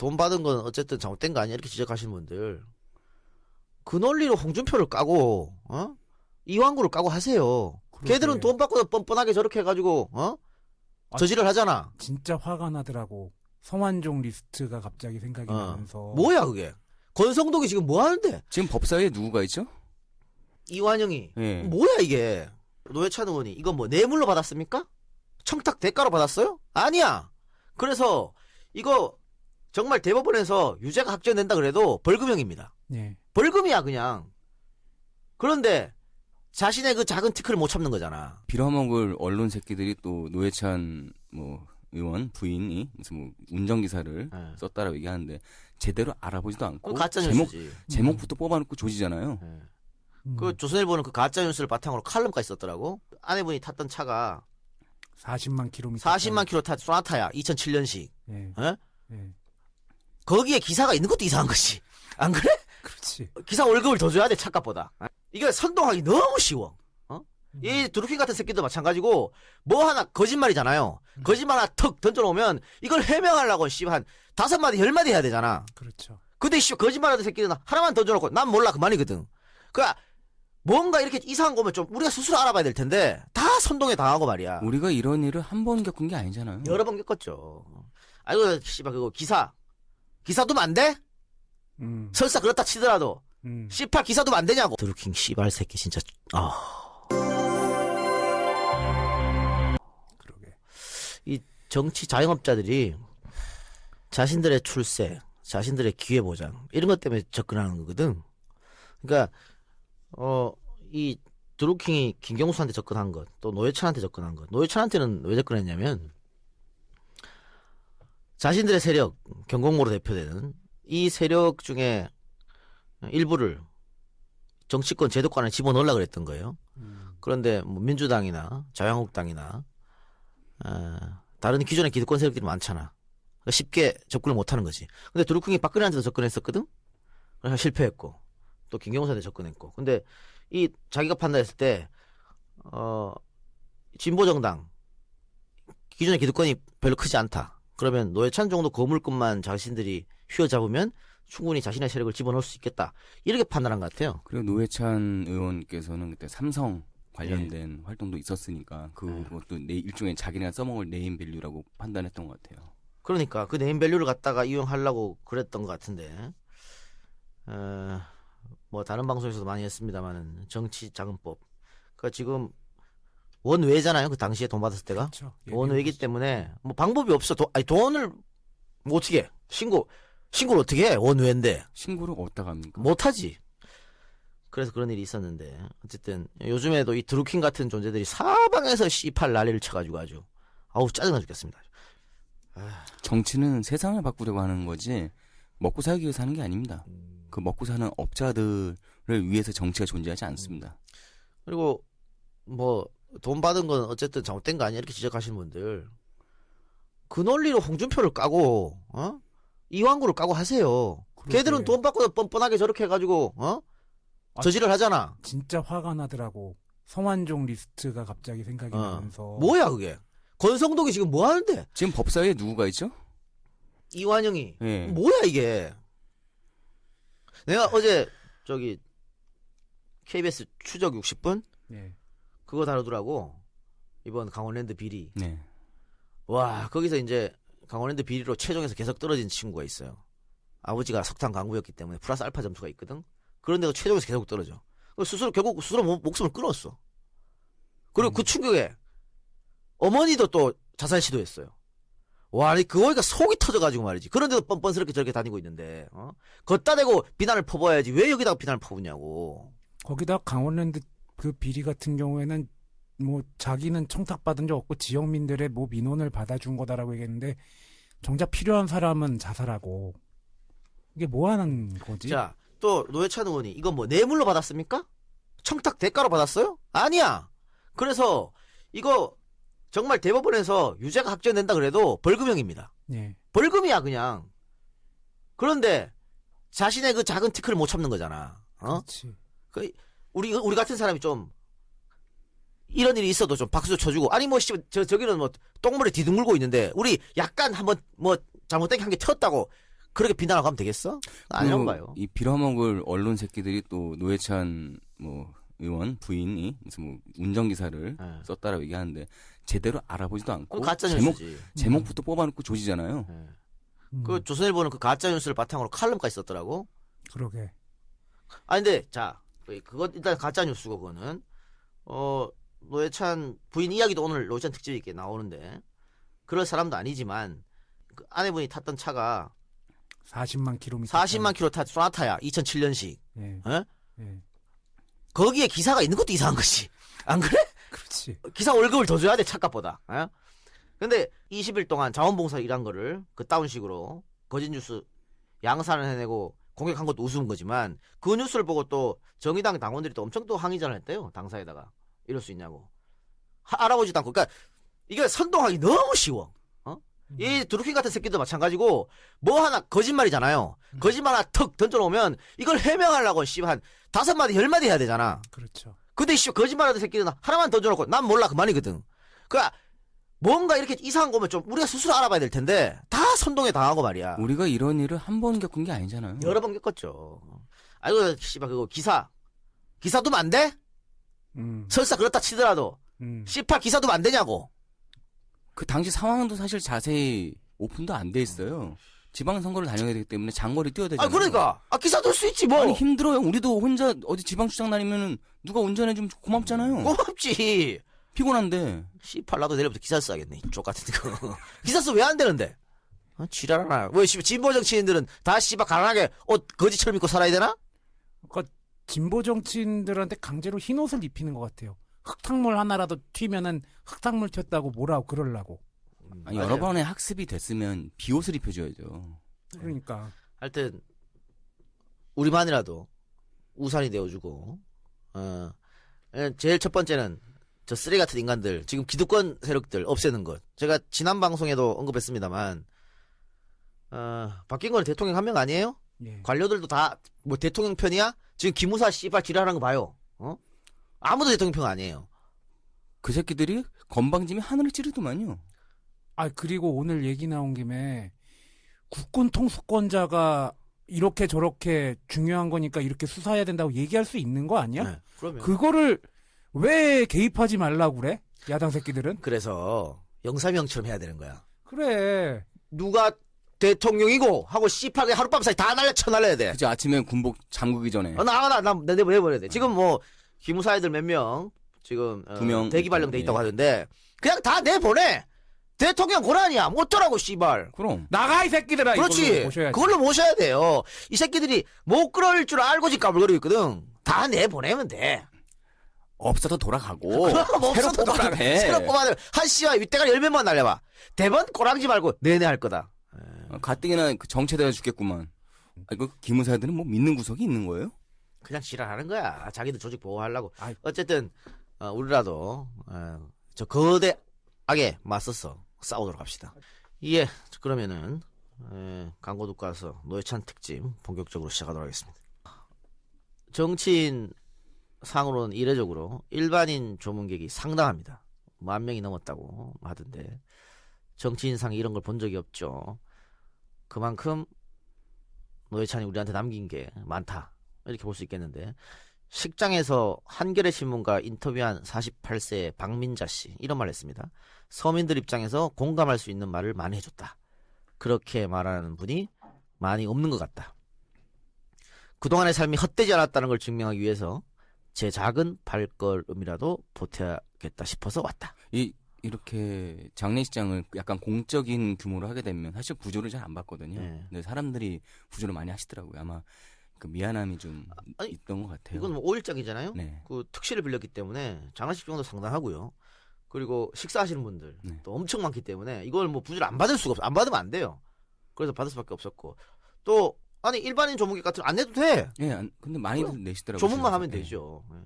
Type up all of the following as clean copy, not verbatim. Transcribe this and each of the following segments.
돈 받은 건 어쨌든 잘못된 거 아니야 이렇게 지적하시는 분들 그 논리로 홍준표를 까고 이완구를 까고 하세요. 그러게. 걔들은 돈 받고도 뻔뻔하게 저렇게 해가지고 저지를 하잖아. 진짜 화가 나더라고. 성완종 리스트가 갑자기 생각이 나면서. 뭐야 그게? 권성동이 지금 뭐 하는데? 지금 법사위에 누구가 있죠? 이완영이 예. 뭐야 이게? 노회찬 의원이 이거 뭐 뇌물로 받았습니까? 청탁 대가로 받았어요? 아니야. 그래서 이거 정말 대법원에서 유죄가 확정된다 그래도 벌금형입니다. 예. 벌금이야 그냥. 그런데 자신의 그 작은 티끌을 못 참는 거잖아. 빌어먹을 언론 새끼들이 또 노회찬 뭐 의원 부인이 무슨 뭐 운전기사를 네. 썼다라고 얘기하는데 제대로 알아보지도 않고 가짜 뉴스지. 제목부터 뽑아놓고 조지잖아요. 그 조선일보는 그 가짜 뉴스를 바탕으로 칼럼까지 썼더라고. 아내분이 탔던 차가 40만 킬로미터. 40만 킬로 탄 소나타야. 2007년식. 예. 어? 예. 거기에 기사가 있는 것도 이상한 거지. 안 그래? 그렇지. 기사 월급을 더 줘야 돼 차값보다. 이게 선동하기 너무 쉬워. 이 드루킹 같은 새끼도 마찬가지고 뭐 하나 거짓말이잖아요. 거짓말 하나 턱 던져놓으면 이걸 해명하려고 한 5마디 10마디 해야 되잖아. 그렇죠. 근데 거짓말하는 새끼들은 하나만 던져놓고 난 몰라 그만이거든. 그러니까 뭔가 이렇게 이상한 거면 좀 우리가 스스로 알아봐야 될 텐데 다 선동에 당하고 말이야. 우리가 이런 일을 한 번 겪은 게 아니잖아요. 여러 번 겪었죠. 아이고 씨발 그거 기사 두면 안 돼? 설사 그렇다 치더라도 씨발 기사 두면 안 되냐고. 드루킹 씨발 새끼 진짜 그러게. 이 정치 자영업자들이 자신들의 출세, 자신들의 기회 보장 이런 것 때문에 접근하는 거거든. 그러니까 이 드루킹이 김경수한테 접근한 것, 또 노회찬한테 접근한 것. 노회찬한테는 왜 접근했냐면 자신들의 세력, 경공모로 대표되는 이 세력 중에 일부를 정치권 제도권에 집어넣으려고 그랬던 거예요. 그런데 뭐 민주당이나 자유한국당이나 다른 기존의 기득권 세력들이 많잖아. 그러니까 쉽게 접근을 못하는 거지. 근데 드루킹이 박근혜한테도 접근했었거든. 그래서 실패했고 또 김경수한테 접근했고. 근데 이 자기가 판단했을 때 진보정당 기존의 기득권이 별로 크지 않다. 그러면 노회찬 정도 거물급만 자신들이 휘어잡으면 충분히 자신의 세력을 집어넣을 수 있겠다. 이렇게 판단한 것 같아요. 그리고 노회찬 의원께서는 그때 삼성 관련된 활동도 있었으니까 그것도 일종의 자기네가 써먹을 네임밸류라고 판단했던 것 같아요. 그러니까 그 네임밸류를 갖다가 이용하려고 그랬던 것 같은데 뭐 다른 방송에서도 많이 했습니다만은 정치자금법. 그러니까 지금 원외잖아요. 그 당시에 돈 받았을 때가 그렇죠. 원외이기 때문에 뭐 방법이 없어. 돈을 뭐 어떻게 해? 신고를 어떻게 해? 원외인데 신고를 어디다가 합니까? 못하지. 그래서 그런 일이 있었는데 어쨌든 요즘에도 이 드루킹 같은 존재들이 사방에서 씨팔 난리를 쳐가지고 아주 짜증나 죽겠습니다. 정치는 세상을 바꾸려고 하는 거지 먹고 살기 위해서 하는 게 아닙니다. 그 먹고 사는 업자들을 위해서 정치가 존재하지 않습니다. 그리고 뭐 돈 받은 건 어쨌든 잘못된 거 아니야 이렇게 지적하시는 분들 그 논리로 홍준표를 까고 이완구를 까고 하세요. 그러게. 걔들은 돈 받고도 뻔뻔하게 저렇게 해가지고 저지를 하잖아. 진짜 화가 나더라고. 성완종 리스트가 갑자기 생각이 나면서. 뭐야 그게? 권성동이 지금 뭐 하는데? 지금 법사위에 누구가 있죠? 이완영이 예. 뭐야 이게? 내가 어제 KBS 추적 60분 예. 그거 다루더라고. 이번 강원랜드 비리. 네. 와 거기서 이제 강원랜드 비리로 최종에서 계속 떨어진 친구가 있어요. 아버지가 석탄 강부였기 때문에 플러스 알파 점수가 있거든. 그런데도 최종에서 계속 떨어져. 결국 스스로 목숨을 끊었어. 그리고 그 충격에 어머니도 또 자살 시도했어요. 와, 그거니까 속이 터져가지고 말이지. 그런데도 뻔뻔스럽게 저렇게 다니고 있는데, 걷다 대고 비난을 퍼부어야지. 왜 여기다가 비난을 퍼부냐고. 거기다 강원랜드 그 비리 같은 경우에는 뭐 자기는 청탁받은 적 없고 지역민들의 뭐 민원을 받아준 거다라고 얘기했는데 정작 필요한 사람은 자살하고 이게 뭐 하는 거지? 자, 또 노회찬 의원이 이거 뭐 뇌물로 받았습니까? 청탁 대가로 받았어요? 아니야. 그래서 이거 정말 대법원에서 유죄가 확정된다 그래도 벌금형입니다. 예. 벌금이야 그냥. 그런데 자신의 그 작은 티끌을 못 참는 거잖아. 그렇지. 우리 같은 사람이 좀 이런 일이 있어도 좀 박수 쳐주고 아니 뭐 저기는 뭐 똥물에 뒤둥물고 있는데 우리 약간 한번 뭐 잘못된 게 한 게 튀었다고 그렇게 비난하고 하면 되겠어? 아니라고 봐요. 이 빌어먹을 언론 새끼들이 또 노회찬 뭐 의원 부인이 무슨 뭐 운전기사를 네. 썼다라고 얘기하는데 제대로 알아보지도 않고 그건 가짜 제목, 뉴스지. 제목부터 뽑아놓고 조지잖아요. 네. 음, 그 조선일보는 그 가짜 뉴스를 바탕으로 칼럼까지 썼더라고. 그러게. 아 근데 자 그거 일단 가짜 뉴스고 그거는 노회찬 부인 이야기도 오늘 노회찬 특집에 이렇게 나오는데 그럴 사람도 아니지만 그 아내분이 탔던 차가 40만 킬로미터. 40만 킬로 탄 소나타야 2007년식. 예. 어? 예. 거기에 기사가 있는 것도 이상한 것이 안 그래? 그렇지. 기사 월급을 더 줘야 돼 차값보다. 어? 근데 20일 동안 자원봉사 일한 거를 그 다운식으로 거짓 뉴스 양산을 해내고 공격한 것도 우스운 거지만 그 뉴스를 보고 또 정의당 당원들이 또 엄청 또 항의전을 했대요. 당사에다가 이럴 수 있냐고 알아보지도 않고. 그러니까 이게 선동하기 너무 쉬워. 이 드루킹 같은 새끼도 마찬가지고 뭐 하나 거짓말이잖아요. 거짓말 하나 턱 던져놓으면 이걸 해명하려고 한 5마디 10마디 해야 되잖아. 그렇죠. 근데 거짓말하는 새끼들은 하나만 던져놓고 난 몰라 그만이거든. 그러니까 뭔가 이렇게 이상한 거면 좀 우리가 스스로 알아봐야 될 텐데 다 선동에 당하고 말이야. 우리가 이런 일을 한 번 겪은 게 아니잖아요. 여러 번 겪었죠. 아이고 씨발 그거 기사도 안 돼? 설사 그렇다 치더라도 씨발 기사도 안 되냐고. 그 당시 상황도 사실 자세히 오픈도 안 돼 있어요. 지방선거를 다녀야 되기 때문에 장거리 뛰어야 되잖아요. 그러니까 기사 들 수 있지 뭐. 아니 힘들어요. 우리도 혼자 어디 지방 출장 다니면은 누가 운전해주면 고맙잖아요. 고맙지. 피곤한데. 씨발 나도 내일부터 기사 써야겠네. 쪽 같은 거. 기사 써 왜 안 되는데? 지랄하나. 왜 씨발 진보 정치인들은 다 씨발 가난하게 옷 거지처럼 입고 살아야 되나? 그러니까 진보 정치인들한테 강제로 흰 옷을 입히는 것 같아요. 흙탕물 하나라도 튀면은 흙탕물 튀었다고 뭐라고 그러려고. 아니, 여러 번의 학습이 됐으면 비옷을 입혀줘야죠. 그러니까. 하여튼 우리만이라도 우산이 되어주고 제일 첫 번째는 저 쓰레기 같은 인간들 지금 기득권 세력들 없애는 것. 제가 지난 방송에도 언급했습니다만 바뀐 건 대통령 한 명 아니에요? 예. 관료들도 다 뭐 대통령 편이야? 지금 기무사 씨발 지랄하는 거 봐요. 아무도 대통령 편 아니에요. 그 새끼들이 건방짐이 하늘을 찌르더만요. 그리고 오늘 얘기 나온 김에 국군 통수권자가 이렇게 저렇게 중요한 거니까 이렇게 수사해야 된다고 얘기할 수 있는 거 아니야? 네, 그러면 그거를 왜 개입하지 말라고 그래? 야당 새끼들은? 그래서 영사명처럼 해야 되는 거야. 그래. 누가 대통령이고 하고 씨팔게 하룻밤 사이 다 쳐날려야 돼. 그죠? 아침에 군복 잠그기 전에. 나 내버려야 돼. 지금 뭐 기무사 애들 몇 명 지금 2명 대기 발령돼 있다고 예. 하던데 그냥 다 내보내. 대통령 고난이야. 못 떠라고 씨발. 그럼. 나가 이 새끼들아. 그렇지. 이걸로 모셔야지. 그걸로 모셔야 돼요. 이 새끼들이 못 끌어올 줄 알고 지금 까불거리고 있거든. 다 내보내면 돼. 없어도 돌아가고. 그럼 새로 없어도 뽑아도 돌아가. 돼. 새로 뽑아도 한 씨와 윗대가리 10명만 날려봐. 대번 꼬랑지 말고 내내 할 거다. 가뜩이나 그 정체되어 죽겠구만. 이거 기무사들은 뭐 믿는 구석이 있는 거예요? 그냥 지랄하는 거야. 자기들 조직 보호하려고. 어쨌든 우리라도 저 거대 악에 맞서서 싸우도록 합시다. 예, 그러면은 광고 듣고 와서 노회찬 특집 본격적으로 시작하도록 하겠습니다. 정치인 상으로는 이례적으로 일반인 조문객이 상당합니다. 10,000명이 넘었다고 하던데 정치인상이 이런 걸 본 적이 없죠. 그만큼 노회찬이 우리한테 남긴 게 많다. 이렇게 볼 수 있겠는데 식장에서 한겨레 신문과 인터뷰한 48세의 박민자 씨 이런 말을 했습니다. 서민들 입장에서 공감할 수 있는 말을 많이 해줬다. 그렇게 말하는 분이 많이 없는 것 같다. 그동안의 삶이 헛되지 않았다는 걸 증명하기 위해서 제 작은 발걸음이라도 보태야겠다 싶어서 왔다. 이렇게 장례식장을 약간 공적인 규모로 하게 되면 사실 구조를 잘 안 받거든요. 네. 근데 사람들이 구조를 많이 하시더라고요. 아마 그 미안함이 좀 아니, 있던 것 같아요. 이건 뭐 5일장이잖아요. 네. 그 특실을 빌렸기 때문에 장례식 비용도 상당하고요. 그리고 식사하시는 분들 네. 또 엄청 많기 때문에 이걸 뭐 부주를 안 받을 수가 없어. 안 받으면 안 돼요. 그래서 받을 수밖에 없었고 또 아니 일반인 조문객 같은 안 내도 돼. 예, 근데 많이들 내시더라고요. 조문만 하면 예. 되죠. 예.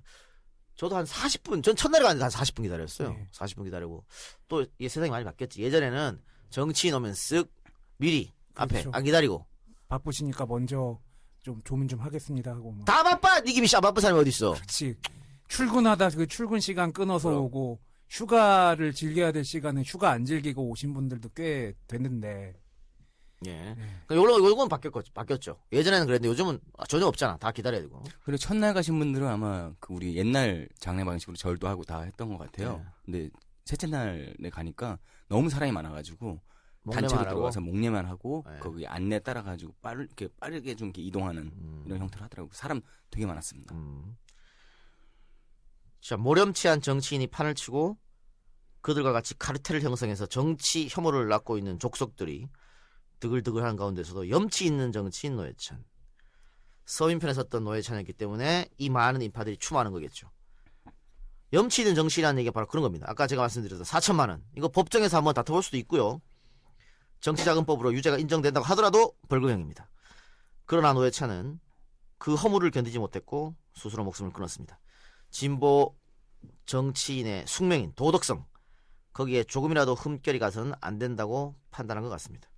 저도 한 40분, 전 첫날에 갔는데 한 40분 기다렸어요. 네. 40분 기다리고 또 이게 세상이 많이 바뀌었지. 예전에는 정치인 오면 쓱 미리 앞에 그렇죠. 안 기다리고 바쁘시니까 먼저 좀 조문 좀 하겠습니다 하고 막. 다 바빠. 니김이 씨 바쁜 사람이 어디 있어? 그렇지. 출근하다 그 출근 시간 끊어서 그럼. 오고 휴가를 즐겨야 될 시간에 휴가 안 즐기고 오신 분들도 꽤 됐는데 예. 요건 바뀌었죠. 예전에는 그랬는데 요즘은 전혀 없잖아. 다 기다려야 되고. 그리고 첫날 가신 분들은 아마 그 우리 옛날 장례 방식으로 절도 하고 다 했던 것 같아요. 네. 근데 셋째 날에 가니까 너무 사람이 많아가지고 목례만 단체로 하고. 들어가서 목례만 하고 네. 거기 안내 따라가지고 빠르게 좀 이렇게 이동하는 이런 형태를 하더라고요. 사람 되게 많았습니다. 자, 모렴치한 정치인이 판을 치고 그들과 같이 카르텔을 형성해서 정치 혐오를 낳고 있는 족속들이 드글드글한 가운데서도 염치 있는 정치인 노회찬. 서민편에 섰던 노회찬이었기 때문에 이 많은 인파들이 추모하는 거겠죠. 염치 있는 정치인이라는 얘기가 바로 그런 겁니다. 아까 제가 말씀드렸던 4천만 원. 이거 법정에서 한번 다퉈볼 수도 있고요. 정치자금법으로 유죄가 인정된다고 하더라도 벌금형입니다. 그러나 노회찬은 그 허물을 견디지 못했고 스스로 목숨을 끊었습니다. 진보 정치인의 숙명인 도덕성, 거기에 조금이라도 흠결이 가서는 안 된다고 판단한 것 같습니다.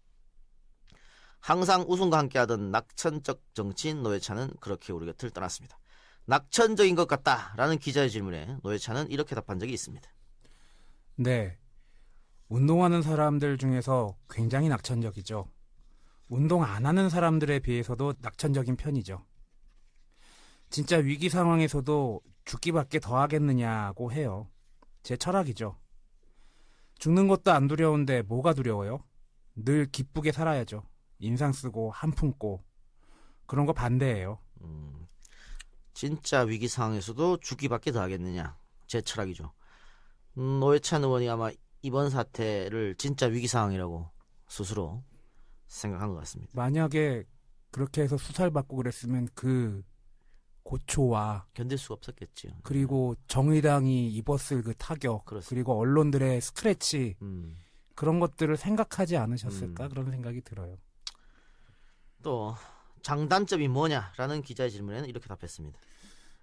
항상 웃음과 함께하던 낙천적 정치인 노회찬은 그렇게 우리 곁을 떠났습니다. 낙천적인 것 같다라는 기자의 질문에 노회찬은 이렇게 답한 적이 있습니다. 네. 운동하는 사람들 중에서 굉장히 낙천적이죠. 운동 안 하는 사람들에 비해서도 낙천적인 편이죠. 진짜 위기 상황에서도 죽기밖에 더 하겠느냐고 해요. 제 철학이죠. 죽는 것도 안 두려운데 뭐가 두려워요? 늘 기쁘게 살아야죠. 인상 쓰고 한 품고 그런 거 반대예요. 진짜 위기 상황에서도 죽기밖에 더 하겠느냐. 제 철학이죠. 노회찬 의원이 아마 이번 사태를 진짜 위기 상황이라고 스스로 생각한 것 같습니다. 만약에 그렇게 해서 수사를 받고 그랬으면 그 고초와 견딜 수가 없었겠지요. 그리고 정의당이 입었을 그 타격 그렇습니다. 그리고 언론들의 스크래치 음. 그런 것들을 생각하지 않으셨을까 그런 생각이 들어요. 또 장단점이 뭐냐라는 기자의 질문에는 이렇게 답했습니다.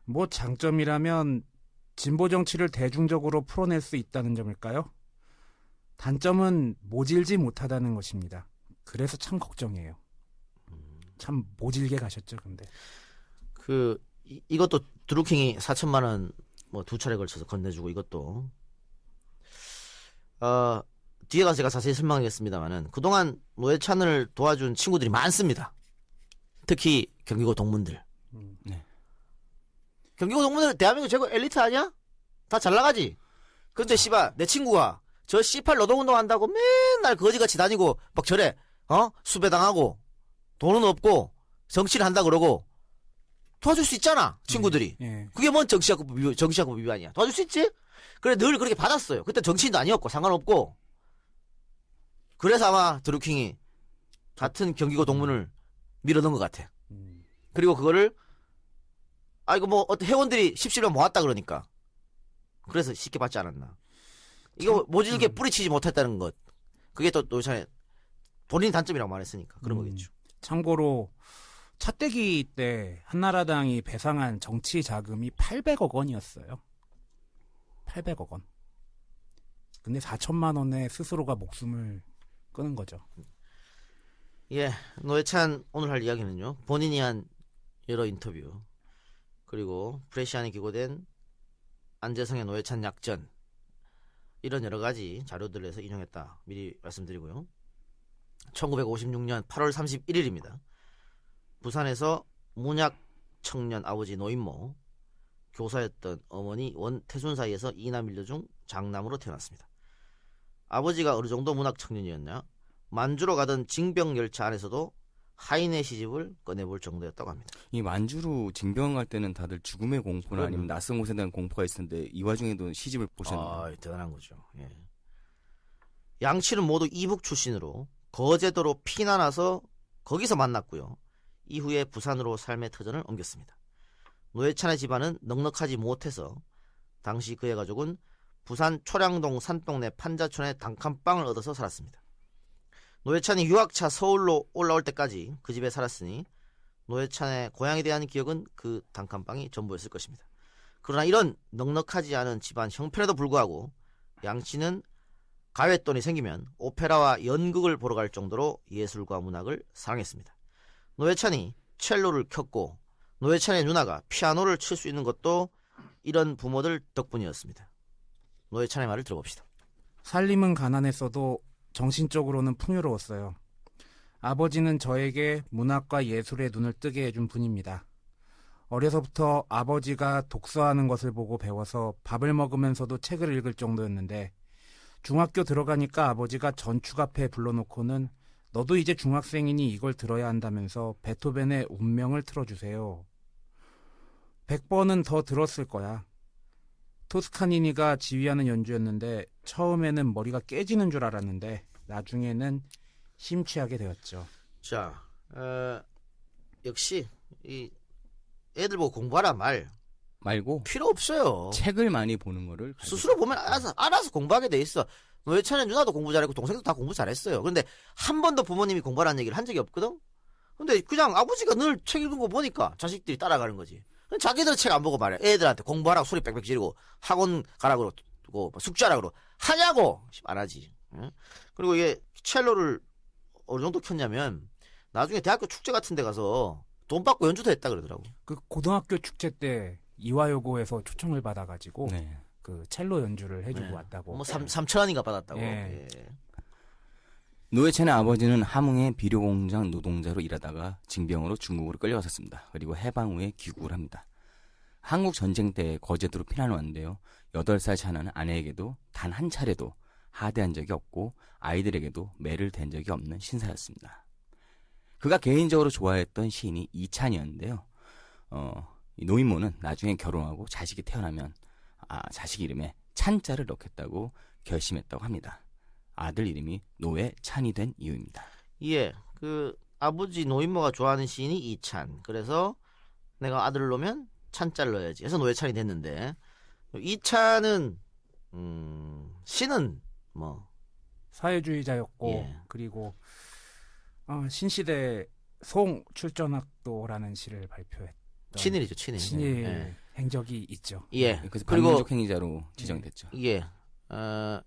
뭐 장점이라면 진보 정치를 대중적으로 풀어낼 수 있다는 점일까요? 단점은 모질지 못하다는 것입니다. 그래서 참 걱정이에요. 참 모질게 가셨죠, 근데. 이것도 드루킹이 4천만 원 뭐 두 차례 걸쳐서 건네주고 이것도 뒤에 가서 제가 자세히 설명하겠습니다만은 그동안 노회찬을 도와준 친구들이 많습니다. 특히 경기고 동문들. 네. 경기고 동문들 대한민국 최고 엘리트 아니야? 다 잘 나가지. 근데 씨발 내 친구가 저 씨팔 노동운동 한다고 맨날 거지같이 다니고 막 저래 수배당하고 돈은 없고 정치를 한다 그러고 도와줄 수 있잖아 친구들이. 예. 그게 뭔 정치학법 위반이야. 도와줄 수 있지? 그래 늘 그렇게 받았어요. 그때 정치인도 아니었고 상관없고. 그래서 아마 드루킹이 같은 경기고 동문을 밀어넣은 것 같아. 그리고 그거를 이거 뭐 어떤 회원들이 십시일반 모았다 그러니까 그래서 쉽게 받지 않았나. 이거 모질게 뿌리치지 못했다는 것. 그게 또 노회찬의 본인 단점이라고 말했으니까 그런 거겠죠. 참고로 차떼기 때 한나라당이 배상한 정치 자금이 800억 원이었어요. 800억 원. 근데 4천만 원에 스스로가 목숨을 끊은 거죠. 예, 노회찬 오늘 할 이야기는요. 본인이 한 여러 인터뷰 그리고 프레시안에 기고된 안재성의 노회찬 약전 이런 여러 가지 자료들에서 인용했다. 미리 말씀드리고요. 1956년 8월 31일입니다. 부산에서 문약 청년 아버지 노인모, 교사였던 어머니 원태순 사이에서 이남 일녀 중 장남으로 태어났습니다. 아버지가 어느 정도 문학 청년이었냐? 만주로 가던 징병열차 안에서도 하인의 시집을 꺼내볼 정도였다고 합니다. 이 만주로 징병 갈 때는 다들 죽음의 공포나 아니면 낯선 곳에 대한 공포가 있었는데 이 와중에도 시집을 보셨나요? 대단한 거죠. 예. 양씨는 모두 이북 출신으로 거제도로 피난와서 거기서 만났고요. 이후에 부산으로 삶의 터전을 옮겼습니다. 노회찬의 집안은 넉넉하지 못해서 당시 그의 가족은 부산 초량동 산동네 판자촌에 단칸방을 얻어서 살았습니다. 노회찬이 유학차 서울로 올라올 때까지 그 집에 살았으니 노회찬의 고향에 대한 기억은 그 단칸방이 전부였을 것입니다. 그러나 이런 넉넉하지 않은 집안 형편에도 불구하고 양씨는 가외돈이 생기면 오페라와 연극을 보러 갈 정도로 예술과 문학을 사랑했습니다. 노회찬이 첼로를 켰고 노회찬의 누나가 피아노를 칠 수 있는 것도 이런 부모들 덕분이었습니다. 노회찬의 말을 들어봅시다. 살림은 가난했어도 정신적으로는 풍요로웠어요. 아버지는 저에게 문학과 예술의 눈을 뜨게 해준 분입니다. 어려서부터 아버지가 독서하는 것을 보고 배워서 밥을 먹으면서도 책을 읽을 정도였는데 중학교 들어가니까 아버지가 전축 앞에 불러놓고는 너도 이제 중학생이니 이걸 들어야 한다면서 베토벤의 운명을 틀어주세요. 100번은 더 들었을 거야. 토스카니니가 지휘하는 연주였는데 처음에는 머리가 깨지는 줄 알았는데 나중에는 심취하게 되었죠. 자, 역시 이 애들 보고 공부하라 말 말고 필요 없어요. 책을 많이 보는 거를 스스로 보면 알아서 공부하게 돼 있어. 노회찬의 누나도 공부 잘했고 동생도 다 공부 잘했어요. 그런데 한 번도 부모님이 공부하라는 얘기를 한 적이 없거든. 근데 그냥 아버지가 늘 책 읽은 거 보니까 자식들이 따라가는 거지. 자기들 책 안 보고 말이야. 애들한테 공부하라고 소리 빽빽 지르고 학원 가라고 그러고 숙제하라고 그러고 하냐고 안 하지. 응? 그리고 이게 첼로를 어느 정도 켰냐면 나중에 대학교 축제 같은 데 가서 돈 받고 연주도 했다 그러더라고. 그 고등학교 축제 때 이화여고에서 초청을 받아가지고 네. 그 첼로 연주를 해주고 네. 왔다고. 뭐 3,000원인가 받았다고. 예. 예. 노회찬의 아버지는 함흥의 비료공장 노동자로 일하다가 징병으로 중국으로 끌려갔었습니다. 그리고 해방 후에 귀국을 합니다. 한국 전쟁 때 거제도로 피난을 왔는데요. 8살 차는 아내에게도 단 한 차례도 하대한 적이 없고 아이들에게도 매를 댄 적이 없는 신사였습니다. 그가 개인적으로 좋아했던 시인이 이찬이었는데요. 이 노인모는 나중에 결혼하고 자식이 태어나면 자식 이름에 찬자를 넣겠다고 결심했다고 합니다. 아들 이름이 노회찬이 된 이유입니다. 예, 그 아버지 노인모가 좋아하는 시인이 이찬. 그래서 내가 아들을 놓으면 찬자를 넣어야지. 그래서 노회찬이 됐는데 이찬은 시는 뭐 사회주의자였고 예. 그리고 신시대 송 출전학도라는 시를 발표했던 친일이죠, 친일. 친일 예. 행적이 있죠. 예. 그래서 그리고 반민족 행위자로 지정이 됐죠. 예,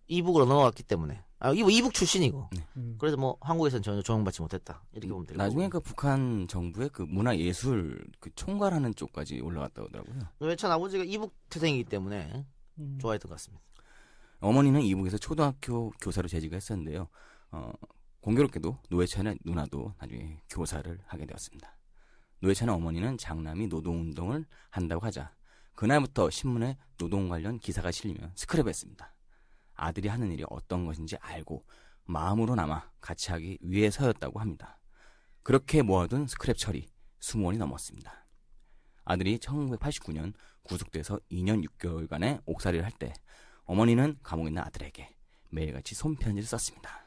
이북으로 넘어갔기 때문에 이북 출신이고. 음. 그래서 뭐 한국에서는 전혀 조명받지 못했다 이렇게 보면 되고. 나중에 그 북한 정부의 그 문화예술 그 총괄하는 쪽까지 올라갔다고 하더라고요. 노회찬 아버지가 이북 태생이기 때문에 음. 좋아했던 것 같습니다. 어머니는 이북에서 초등학교 교사로 재직을 했었는데요. 공교롭게도 노회찬의 누나도 나중에 교사를 하게 되었습니다. 노회찬의 어머니는 장남이 노동운동을 한다고 하자 그날부터 신문에 노동 관련 기사가 실리면 스크랩했습니다. 아들이 하는 일이 어떤 것인지 알고 마음으로나마 같이 하기 위해서였다고 합니다. 그렇게 모아둔 스크랩 처리 20원이 넘었습니다. 아들이 1989년 구속돼서 2년 6개월간의 옥살이를 할 때 어머니는 감옥에 있는 아들에게 매일같이 손편지를 썼습니다.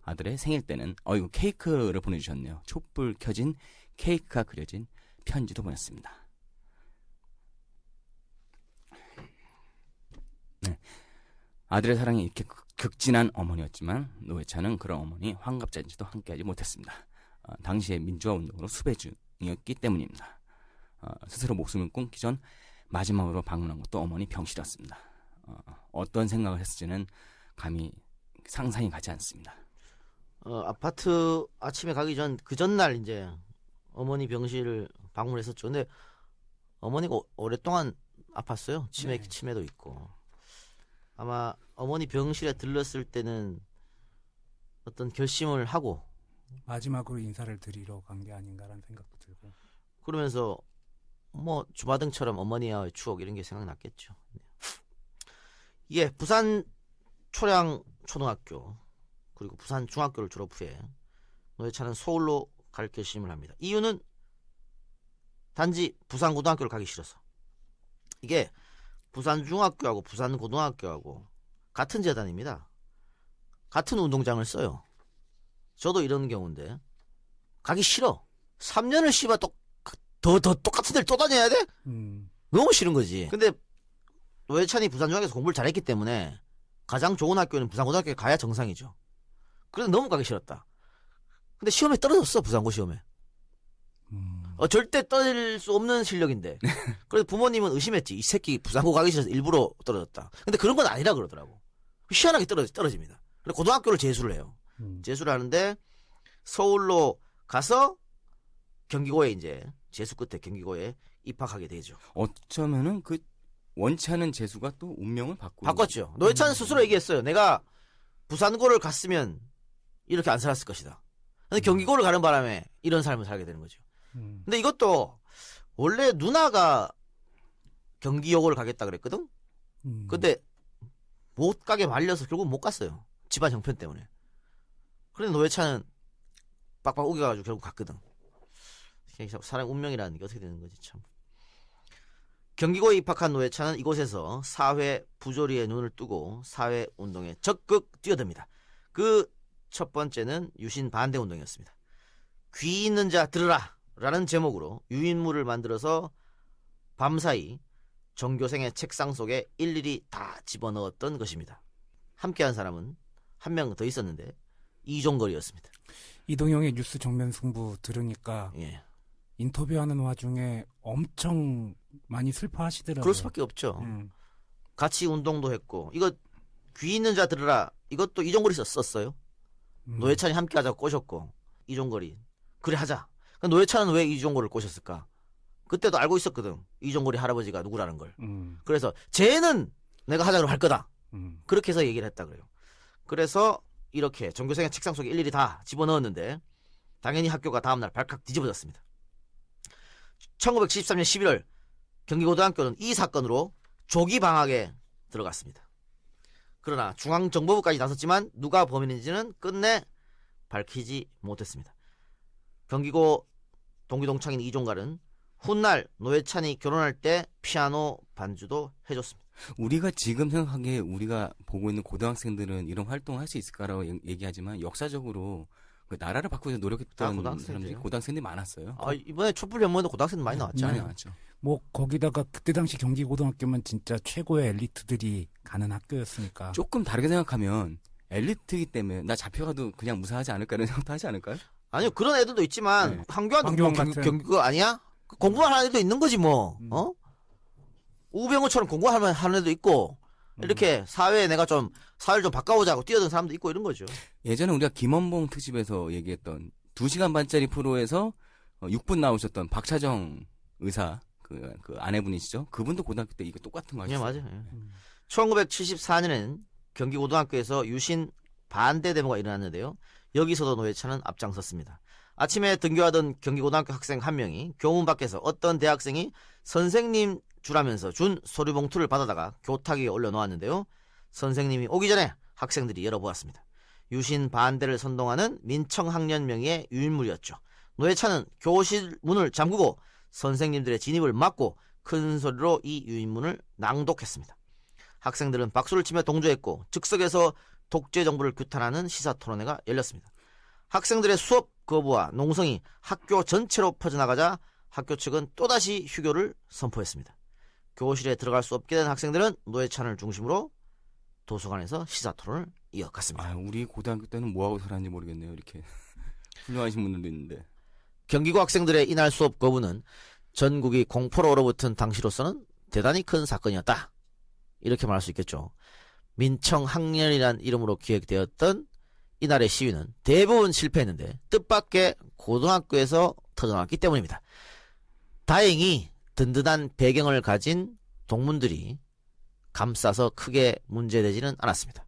아들의 생일 때는 이거 케이크를 보내주셨네요. 촛불 켜진 케이크가 그려진 편지도 보냈습니다. 네. 아들의 사랑이 이렇게 극진한 어머니였지만 노회찬은 그런 어머니 환갑잔치도 함께하지 못했습니다. 당시의 민주화 운동으로 수배 중이었기 때문입니다. 스스로 목숨을 끊기 전 마지막으로 방문한 것도 어머니 병실이었습니다. 어떤 생각을 했을지는 감히 상상이 가지 않습니다. 아파트 아침에 가기 전 그 전날 이제 어머니 병실을 방문했었죠. 근데 어머니가 오랫동안 아팠어요. 치매도 있고. 아마 어머니 병실에 들렀을 때는 어떤 결심을 하고 마지막으로 인사를 드리러 간 게 아닌가라는 생각도 들고. 그러면서 뭐 주마등처럼 어머니와의 추억 이런 게 생각났겠죠. 예, 부산 초량 초등학교 그리고 부산 중학교를 졸업 후에 노회찬은 서울로 갈 결심을 합니다. 이유는 단지 부산 고등학교를 가기 싫어서. 이게 부산 중학교하고 부산 고등학교하고 같은 재단입니다. 같은 운동장을 써요. 저도 이런 경우인데 가기 싫어. 3년을 씨발 더 똑같은 데를 또 다녀야 돼? 너무 싫은 거지. 근데 노회찬이 부산 중학교에서 공부를 잘했기 때문에 가장 좋은 학교는 부산 고등학교에 가야 정상이죠. 그래서 너무 가기 싫었다. 근데 시험에 떨어졌어. 부산고 시험에. 절대 떨어질 수 없는 실력인데. 그래서 부모님은 의심했지. 이 새끼 부산고 가기 싫어서 일부러 떨어졌다. 근데 그런 건 아니라 그러더라고. 희한하게 떨어집니다. 그래서 고등학교를 재수를 해요. 재수를 하는데 서울로 가서 경기고에 이제 재수 끝에 경기고에 입학하게 되죠. 어쩌면은 그 원치 않은 재수가 또 운명을 바꿨죠. 노회찬 스스로 얘기했어요. 내가 부산고를 갔으면 이렇게 안 살았을 것이다. 근데 경기고를 가는 바람에 이런 삶을 살게 되는 거죠. 근데 이것도 원래 누나가 경기여고를 가겠다 그랬거든? 근데 못 가게 말려서 결국 못 갔어요. 집안 형편 때문에. 그런데 노회찬은 빡빡 우겨가지고 결국 갔거든. 사람 운명이라는 게 어떻게 되는 거지 참. 경기고에 입학한 노회찬은 이곳에서 사회 부조리에 눈을 뜨고 사회 운동에 적극 뛰어듭니다. 그 첫 번째는 유신 반대 운동이었습니다. 귀 있는 자 들으라 라는 제목으로 유인물을 만들어서 밤사이 전교생의 책상 속에 일일이 다 집어넣었던 것입니다. 함께한 사람은 한 명 더 있었는데 이종걸이었습니다. 이동영의 뉴스 정면 승부 들으니까 예. 인터뷰하는 와중에 엄청 많이 슬퍼하시더라고요. 그럴 수밖에 없죠. 같이 운동도 했고 이거 귀 있는 자 들으라 이것도 이종걸이 썼어요. 노회찬이 함께하자고 꼬셨고 이종걸이 그래 하자. 노회찬은 왜 이종걸을 꼬셨을까? 그때도 알고 있었거든. 이종걸이 할아버지가 누구라는 걸. 그래서 쟤는 내가 하자고 할 거다. 그렇게 해서 얘기를 했다 그래요. 그래서 이렇게 전교생의 책상 속에 일일이 다 집어넣었는데 당연히 학교가 다음날 발칵 뒤집어졌습니다. 1973년 11월 경기고등학교는 이 사건으로 조기 방학에 들어갔습니다. 그러나 중앙정보부까지 나섰지만 누가 범인인지는 끝내 밝히지 못했습니다. 경기고 동기동창인 이종갈은 훗날 노회찬이 결혼할 때 피아노 반주도 해줬습니다. 우리가 지금 생각하기에 우리가 보고 있는 고등학생들은 이런 활동을 할 수 있을까라고 얘기하지만 역사적으로 그 나라를 바꾸기 위해서 노력했던 사람들이 고등학생들이 많았어요. 이번에 촛불 연모에도 고등학생들 많이 나왔죠. 많이 나왔죠. 뭐 거기다가 그때 당시 경기고등학교면 진짜 최고의 엘리트들이 가는 학교였으니까. 조금 다르게 생각하면 엘리트이기 때문에 나 잡혀가도 그냥 무사하지 않을까라는 생각도 하지 않을까요? 아니요 그런 애들도 있지만 네. 황교안 같은 경기고 아니야? 공부만 하는 애도 있는 거지 뭐. 우병우처럼 공부하는 애도 있고 이렇게 사회에 내가 좀 사회를 좀 바꿔보자고 뛰어든 사람도 있고 이런 거죠. 예전에 우리가 김원봉 특집에서 얘기했던 2시간 반짜리 프로에서 6분 나오셨던 박차정 의사 그 아내분이시죠? 그분도 고등학교 때 이거 똑같은 거 예, 하셨어요. 맞아요. 1974년에는 경기고등학교에서 유신 반대 데모가 일어났는데요. 여기서도 노회찬은 앞장섰습니다. 아침에 등교하던 경기고등학교 학생 한 명이 교문 밖에서 어떤 대학생이 선생님 주라면서 준 서류봉투를 받아다가 교탁 위에 올려놓았는데요. 선생님이 오기 전에 학생들이 열어보았습니다. 유신 반대를 선동하는 민청학년 명의의 유인물이었죠. 노회찬은 교실 문을 잠그고 선생님들의 진입을 막고 큰 소리로 이 유인문을 낭독했습니다. 학생들은 박수를 치며 동조했고 즉석에서 독재 정부를 규탄하는 시사토론회가 열렸습니다. 학생들의 수업 거부와 농성이 학교 전체로 퍼져나가자 학교 측은 또다시 휴교를 선포했습니다. 교실에 들어갈 수 없게 된 학생들은 노회찬을 중심으로 도서관에서 시사토론을 이어갔습니다. 우리 고등학교 때는 뭐하고 살았는지 모르겠네요. 이렇게 훌륭하신 분들도 있는데. 경기고 학생들의 이날 수업 거부는 전국이 공포로 얼어붙은 당시로서는 대단히 큰 사건이었다. 이렇게 말할 수 있겠죠. 민청학년이라는 이름으로 기획되었던 이날의 시위는 대부분 실패했는데 뜻밖의 고등학교에서 터져나왔기 때문입니다. 다행히 든든한 배경을 가진 동문들이 감싸서 크게 문제되지는 않았습니다.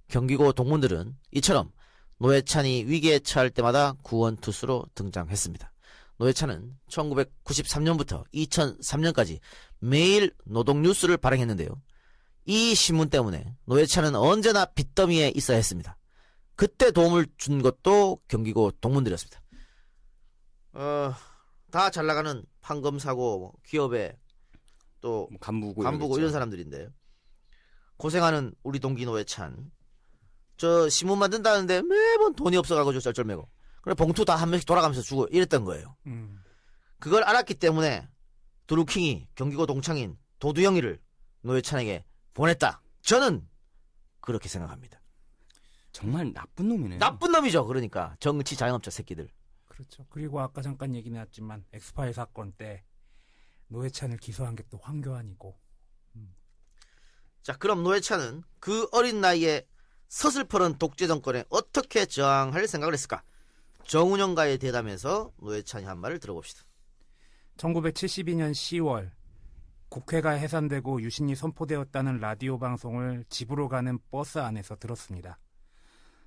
경기고 동문들은 이처럼 노회찬이 위기에 처할 때마다 구원투수로 등장했습니다. 노회찬은 1993년부터 2003년까지 매일 노동뉴스를 발행했는데요. 이 신문 때문에 노회찬은 언제나 빚더미에 있어야 했습니다. 그때 도움을 준 것도 경기고 동문들이었습니다. 다 잘나가는 판검사고 기업에 또 간부고 이런 사람들인데 고생하는 우리 동기 노회찬 저 신문 만든다는데 매번 돈이 없어가지고 쩔쩔매고 그래 봉투 다 한 명씩 돌아가면서 주고 이랬던 거예요. 그걸 알았기 때문에 드루킹이 경기고 동창인 도두영이를 노회찬에게 보냈다. 저는 그렇게 생각합니다. 정말 나쁜 놈이네요. 나쁜 놈이죠. 그러니까 정치 자영업자 새끼들. 그렇죠. 그리고 아까 잠깐 얘기 나왔지만 엑스파일 사건 때 노회찬을 기소한 게 또 황교안이고. 자, 그럼 노회찬은 그 어린 나이에 서슬퍼런 독재 정권에 어떻게 저항할 생각을 했을까? 정운영과의 대담에서 노회찬이 한 말을 들어봅시다. 1972년 10월 국회가 해산되고 유신이 선포되었다는 라디오 방송을 집으로 가는 버스 안에서 들었습니다.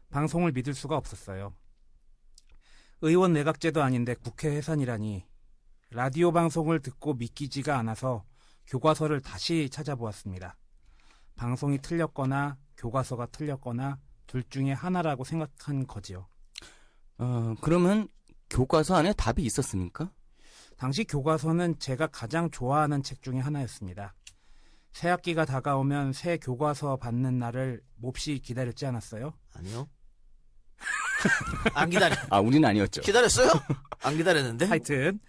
방송을 믿을 수가 없었어요. 의원 내각제도 아닌데 국회 해산이라니. 라디오 방송을 듣고 믿기지가 않아서 교과서를 다시 찾아보았습니다. 방송이 틀렸거나 교과서가 틀렸거나 둘 중에 하나라고 생각한 거지요. 그러면 교과서 안에 답이 있었습니까? 당시 교과서는 제가 가장 좋아하는 책 중에 하나였습니다. 새학기가 다가오면 새 교과서 받는 날을 몹시 기다렸지 않았어요? 아니요. 안 기다려. 우리는 아니었죠. 기다렸어요? 안 기다렸는데? 하여튼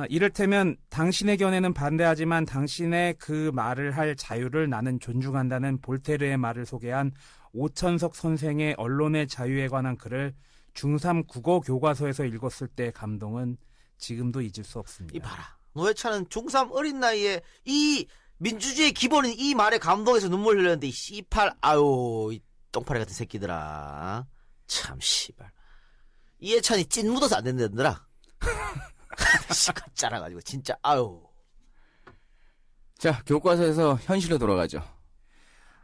이를테면 당신의 견해는 반대하지만 당신의 그 말을 할 자유를 나는 존중한다는 볼테르의 말을 소개한 오천석 선생의 언론의 자유에 관한 글을 중3 국어 교과서에서 읽었을 때의 감동은 지금도 잊을 수 없습니다. 이 봐라. 노회찬은 중3 어린 나이에 이 민주주의의 기본인 이 말에 감동해서 눈물 흘렸는데 이 씨팔 아유 이 똥파리 같은 새끼들아. 참 씨발. 이해찬이 찐 묻어서 안 된다더라. 씨가 짜라가지고 진짜 아유. 자, 교과서에서 현실로 돌아가죠.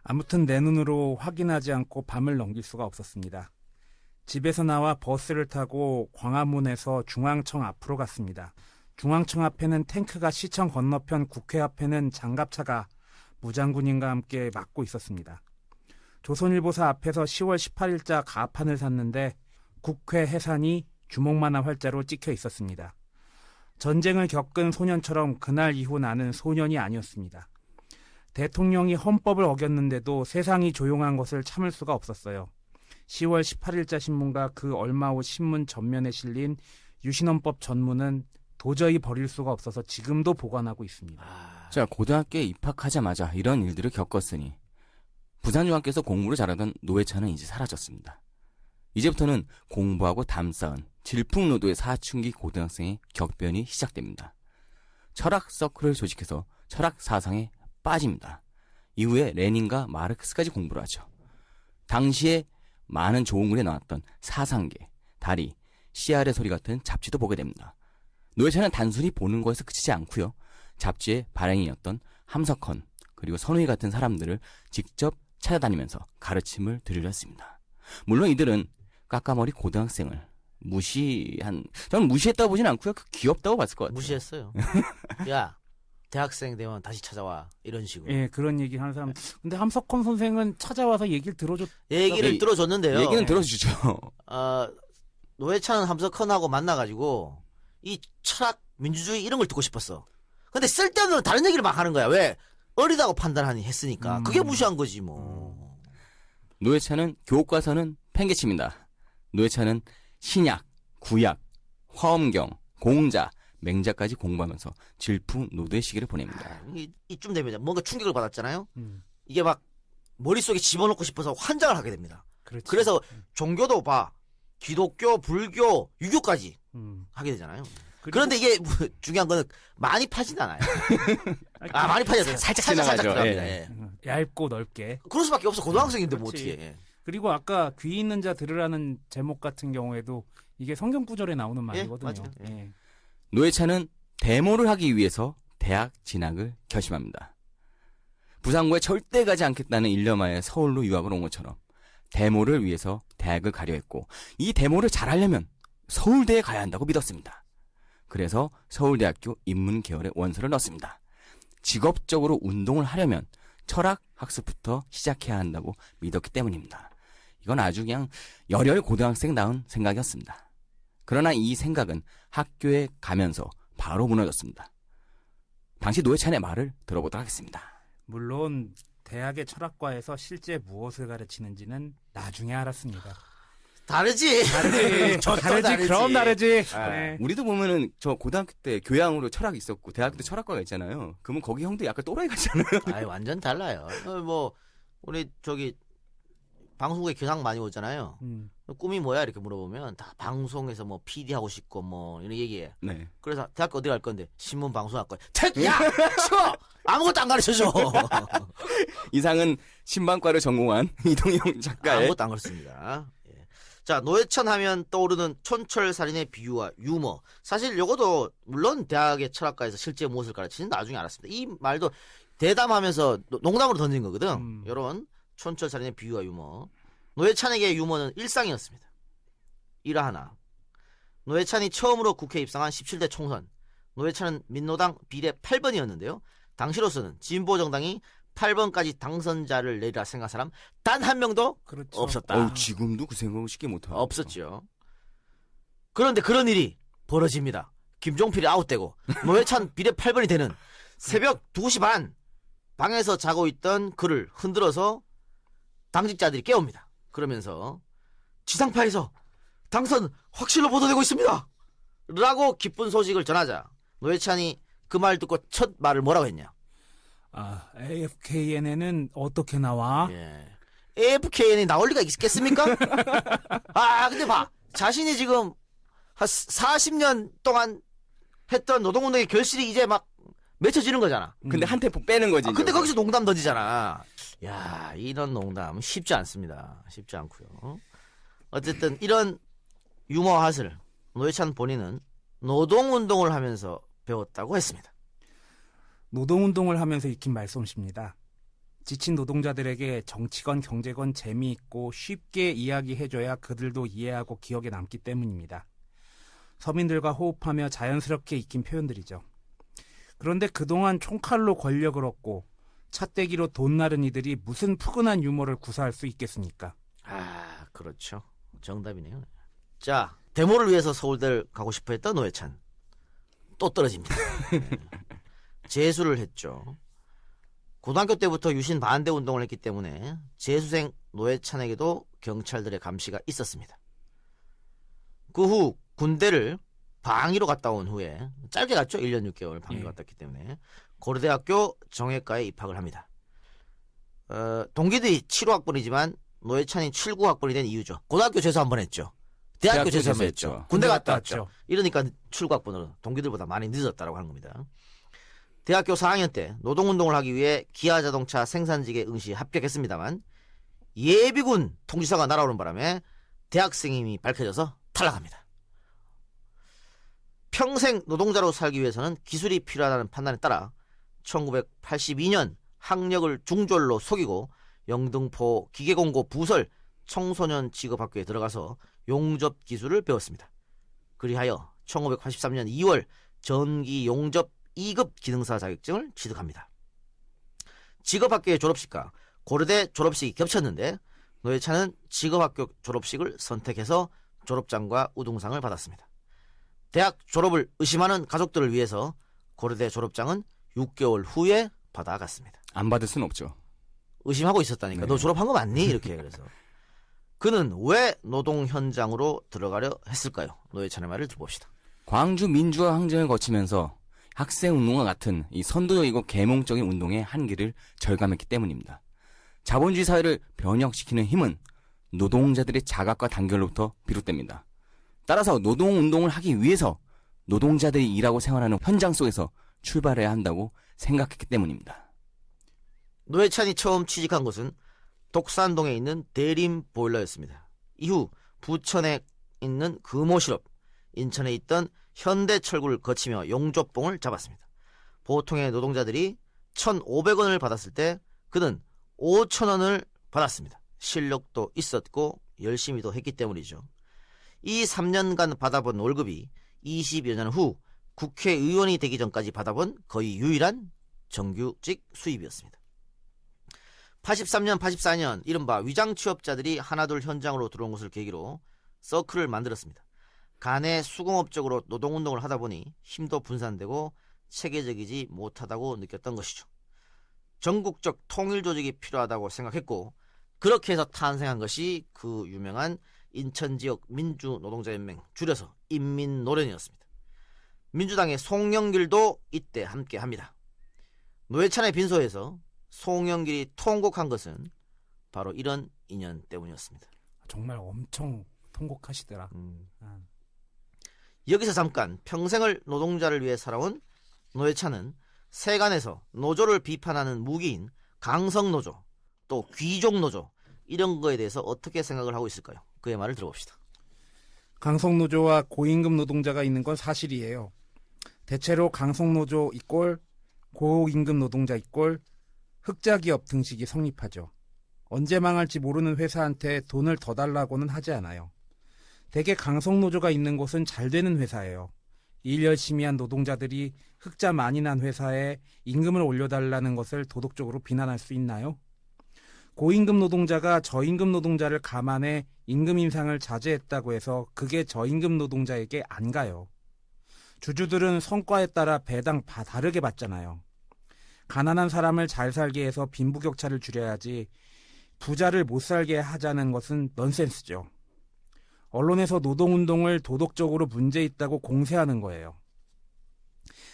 아무튼 내 눈으로 확인하지 않고 밤을 넘길 수가 없었습니다. 집에서 나와 버스를 타고 광화문에서 중앙청 앞으로 갔습니다. 중앙청 앞에는 탱크가 시청 건너편 국회 앞에는 장갑차가 무장군인과 함께 막고 있었습니다. 조선일보사 앞에서 10월 18일자 가판을 샀는데 국회 해산이 주먹만한 활자로 찍혀 있었습니다. 전쟁을 겪은 소년처럼 그날 이후 나는 소년이 아니었습니다. 대통령이 헌법을 어겼는데도 세상이 조용한 것을 참을 수가 없었어요. 10월 18일자 신문과 그 얼마 후 신문 전면에 실린 유신헌법 전문은 도저히 버릴 수가 없어서 지금도 보관하고 있습니다. 자, 고등학교에 입학하자마자 이런 일들을 겪었으니 부산중학교에서 공부를 잘하던 노회찬은 이제 사라졌습니다. 이제부터는 공부하고 담쌓은 질풍노도의 사춘기 고등학생의 격변이 시작됩니다. 철학 서클을 조직해서 철학 사상에 빠집니다. 이후에 레닌과 마르크스까지 공부를 하죠. 당시에 많은 좋은글에 나왔던 사상계, 다리, CR의 소리 같은 잡지도 보게 됩니다. 노회찬은 단순히 보는 것에서 그치지 않고요. 잡지의 발행인이었던 함석헌 그리고 선우희 같은 사람들을 직접 찾아다니면서 가르침을 들으려 했습니다. 물론 이들은 까까머리 고등학생을 저는 무시했다고 보진 않고요. 귀엽다고 봤을 것 같아요. 무시했어요. 야 대학생 되면 다시 찾아와 이런 식으로. 예, 그런 얘기 하는 사람. 근데 함석헌 선생은 찾아와서 얘기를 들어줬. 얘기를 들어줬는데요. 얘기는 들어주죠. 노회찬은 함석헌하고 만나가지고 이 철학, 민주주의 이런 걸 듣고 싶었어. 근데 쓸데없는 다른 얘기를 막 하는 거야. 왜? 어리다고 판단하니 했으니까. 그게 무시한 거지 뭐. 노회찬은 교과서는 팽개칩니다. 노회찬은 신약, 구약, 화엄경, 공자, 맹자까지 공부하면서 질풍노도의 시기를 보냅니다. 이쯤 되면 뭔가 충격을 받았잖아요. 이게 막 머릿속에 집어넣고 싶어서 환장을 하게 됩니다. 그렇지. 그래서 종교도 봐. 기독교, 불교, 유교까지 하게 되잖아요. 그런데 이게 중요한 거는 많이 파진 않아요. 많이 파지 않아요. 살짝 지나가죠. 들어갑니다. 예. 예. 얇고 넓게. 그럴 수밖에 없어. 고등학생인데 뭐 그렇지. 어떻게. 예. 그리고 아까 귀 있는 자 들으라는 제목 같은 경우에도 이게 성경 구절에 나오는 말이거든요. 맞아요. 예. 예. 노회찬은 데모를 하기 위해서 대학 진학을 결심합니다. 부산고에 절대 가지 않겠다는 일념하에 서울로 유학을 온 것처럼 데모를 위해서 대학을 가려 했고 이 데모를 잘하려면 서울대에 가야 한다고 믿었습니다. 그래서 서울대학교 인문계열에 원서를 넣었습니다. 직업적으로 운동을 하려면 철학 학습부터 시작해야 한다고 믿었기 때문입니다. 이건 아주 그냥 열혈 고등학생다운 생각이었습니다. 그러나 이 생각은 학교에 가면서 바로 무너졌습니다. 당시 노회찬의 말을 들어보도록 하겠습니다. 물론 대학의 철학과에서 실제 무엇을 가르치는지는 나중에 알았습니다. 다르지. 다르지. 그럼 다르지. 네. 우리도 보면은 저 고등학교 때 교양으로 철학이 있었고 대학교 때 철학과가 있잖아요. 그러면 거기 형도 약간 또라이 같잖아요. 아이 완전 달라요. 뭐 우리 저기 방송국에 교장 많이 오잖아요. 꿈이 뭐야 이렇게 물어보면 다 방송에서 뭐 PD 하고 싶고 뭐 이런 얘기해. 네. 그래서 대학교 어디 갈 건데 신문 방송할 거야. 야, 치워. 아무것도 안 가르쳐줘. 이상은 신방과를 전공한 이동영 작가의 아무것도 안 가르칩니다. 예. 자, 노회찬 하면 떠오르는 촌철살인의 비유와 유머. 사실 요것도 물론 대학의 철학과에서 실제 무엇을 가르치는 나중에 알았습니다. 이 말도 대담하면서 농담으로 던진 거거든. 요런 촌철살인의 비유와 유머. 노회찬에게 유머는 일상이었습니다. 일하나 노회찬이 처음으로 국회에 입성한 17대 총선. 노회찬은 민노당 비례 8번이었는데요. 당시로서는 진보정당이 8번까지 당선자를 내리라 생각한 사람 단 한 명도 그렇죠. 없었다. 지금도 그 생각을 쉽게 못하고. 없었죠. 그런데 그런 일이 벌어집니다. 김종필이 아웃되고 노회찬 비례 8번이 되는 새벽 2시 반 방에서 자고 있던 그를 흔들어서 당직자들이 깨웁니다. 그러면서 지상파에서 당선 확실로 보도되고 있습니다. 라고 기쁜 소식을 전하자 노회찬이 그 말 듣고 첫 말을 뭐라고 했냐. AFKN에는 어떻게 나와? 예. AFKN이 나올 리가 있겠습니까? 근데 봐. 자신이 지금 한 40년 동안 했던 노동운동의 결실이 이제 막 맺혀지는 거잖아. 근데 한 템포 빼는 거지. 근데 이제. 거기서 농담 던지잖아. 야, 이런 농담 쉽지 않습니다. 쉽지 않고요. 어쨌든 이런 유머 핫을 노회찬 본인은 노동운동을 하면서 배웠다고 했습니다. 노동운동을 하면서 익힌 말솜씨입니다. 지친 노동자들에게 정치건 경제건 재미있고 쉽게 이야기해줘야 그들도 이해하고 기억에 남기 때문입니다. 서민들과 호흡하며 자연스럽게 익힌 표현들이죠. 그런데 그동안 총칼로 권력을 얻고 차떼기로 돈 나른 이들이 무슨 푸근한 유머를 구사할 수 있겠습니까? 그렇죠. 정답이네요. 자, 데모를 위해서 서울대를 가고 싶어 했던 노회찬. 또 떨어집니다. 네. 재수를 했죠. 고등학교 때부터 유신 반대 운동을 했기 때문에 재수생 노회찬에게도 경찰들의 감시가 있었습니다. 그 후 군대를 방위로 갔다 온 후에 짧게 갔죠. 1년 6개월 방위 갔다 왔기 때문에 고려대학교 정외과에 입학을 합니다. 동기들이 7호학번이지만 노회찬이 79학번이 된 이유죠. 고등학교 재수 한 번 했죠. 대학교 재수 한 번 했죠. 군대 갔다 왔죠. 이러니까 79학번으로 동기들보다 많이 늦었다고 하는 겁니다. 대학교 4학년 때 노동운동을 하기 위해 기아자동차 생산직에 응시 합격했습니다만 예비군 통지서가 날아오는 바람에 대학생임이 밝혀져서 탈락합니다. 평생 노동자로 살기 위해서는 기술이 필요하다는 판단에 따라 1982년 학력을 중졸로 속이고 영등포 기계공고 부설 청소년 직업학교에 들어가서 용접 기술을 배웠습니다. 그리하여 1983년 2월 전기 용접 2급 기능사 자격증을 취득합니다. 직업학교의 졸업식과 고려대 졸업식이 겹쳤는데 노회찬은 직업학교 졸업식을 선택해서 졸업장과 우등상을 받았습니다. 대학 졸업을 의심하는 가족들을 위해서 고려대 졸업장은 6개월 후에 받아갔습니다. 안 받을 수는 없죠. 의심하고 있었다니까. 네. 너 졸업한 거 맞니? 이렇게. 그래서 그는 왜 노동 현장으로 들어가려 했을까요? 노회찬의 말을 들어봅시다. 광주 민주화 항쟁을 거치면서 학생 운동과 같은 이 선도적이고 계몽적인 운동의 한계를 절감했기 때문입니다. 자본주의 사회를 변혁시키는 힘은 노동자들의 자각과 단결로부터 비롯됩니다. 따라서 노동운동을 하기 위해서 노동자들이 일하고 생활하는 현장 속에서 출발해야 한다고 생각했기 때문입니다. 노회찬이 처음 취직한 곳은 독산동에 있는 대림 보일러였습니다. 이후 부천에 있는 금호실업, 인천에 있던 현대철구를 거치며 용접봉을 잡았습니다. 보통의 노동자들이 1,500원을 받았을 때 그는 5,000원을 받았습니다. 실력도 있었고 열심히도 했기 때문이죠. 이 3년간 받아본 월급이 20여 년 후 국회의원이 되기 전까지 받아본 거의 유일한 정규직 수입이었습니다. 83년, 84년 이른바 위장 취업자들이 하나둘 현장으로 들어온 것을 계기로 서클을 만들었습니다. 간의 수공업적으로 노동운동을 하다 보니 힘도 분산되고 체계적이지 못하다고 느꼈던 것이죠. 전국적 통일 조직이 필요하다고 생각했고 그렇게 해서 탄생한 것이 그 유명한 인천지역 민주노동자연맹, 줄여서 인민노련이었습니다. 민주당의 송영길도 이때 함께합니다. 노회찬의 빈소에서 송영길이 통곡한 것은 바로 이런 인연 때문이었습니다. 정말 엄청 통곡하시더라. 여기서 잠깐 평생을 노동자를 위해 살아온 노회찬은 세간에서 노조를 비판하는 무기인 강성노조, 또 귀족노조 이런 거에 대해서 어떻게 생각을 하고 있을까요? 그의 말을 들어봅시다. 강성노조와 고임금 노동자가 있는 건 사실이에요. 대체로 강성노조 이꼴 고임금 노동자 이꼴 흑자기업 등식이 성립하죠. 언제 망할지 모르는 회사한테 돈을 더 달라고는 하지 않아요. 대개 강성노조가 있는 곳은 잘 되는 회사예요. 일 열심히 한 노동자들이 흑자 많이 난 회사에 임금을 올려달라는 것을 도덕적으로 비난할 수 있나요? 고임금 노동자가 저임금 노동자를 감안해 임금 인상을 자제했다고 해서 그게 저임금 노동자에게 안 가요. 주주들은 성과에 따라 배당 다르게 받잖아요. 가난한 사람을 잘 살게 해서 빈부격차를 줄여야지 부자를 못 살게 하자는 것은 넌센스죠. 언론에서 노동운동을 도덕적으로 문제 있다고 공세하는 거예요.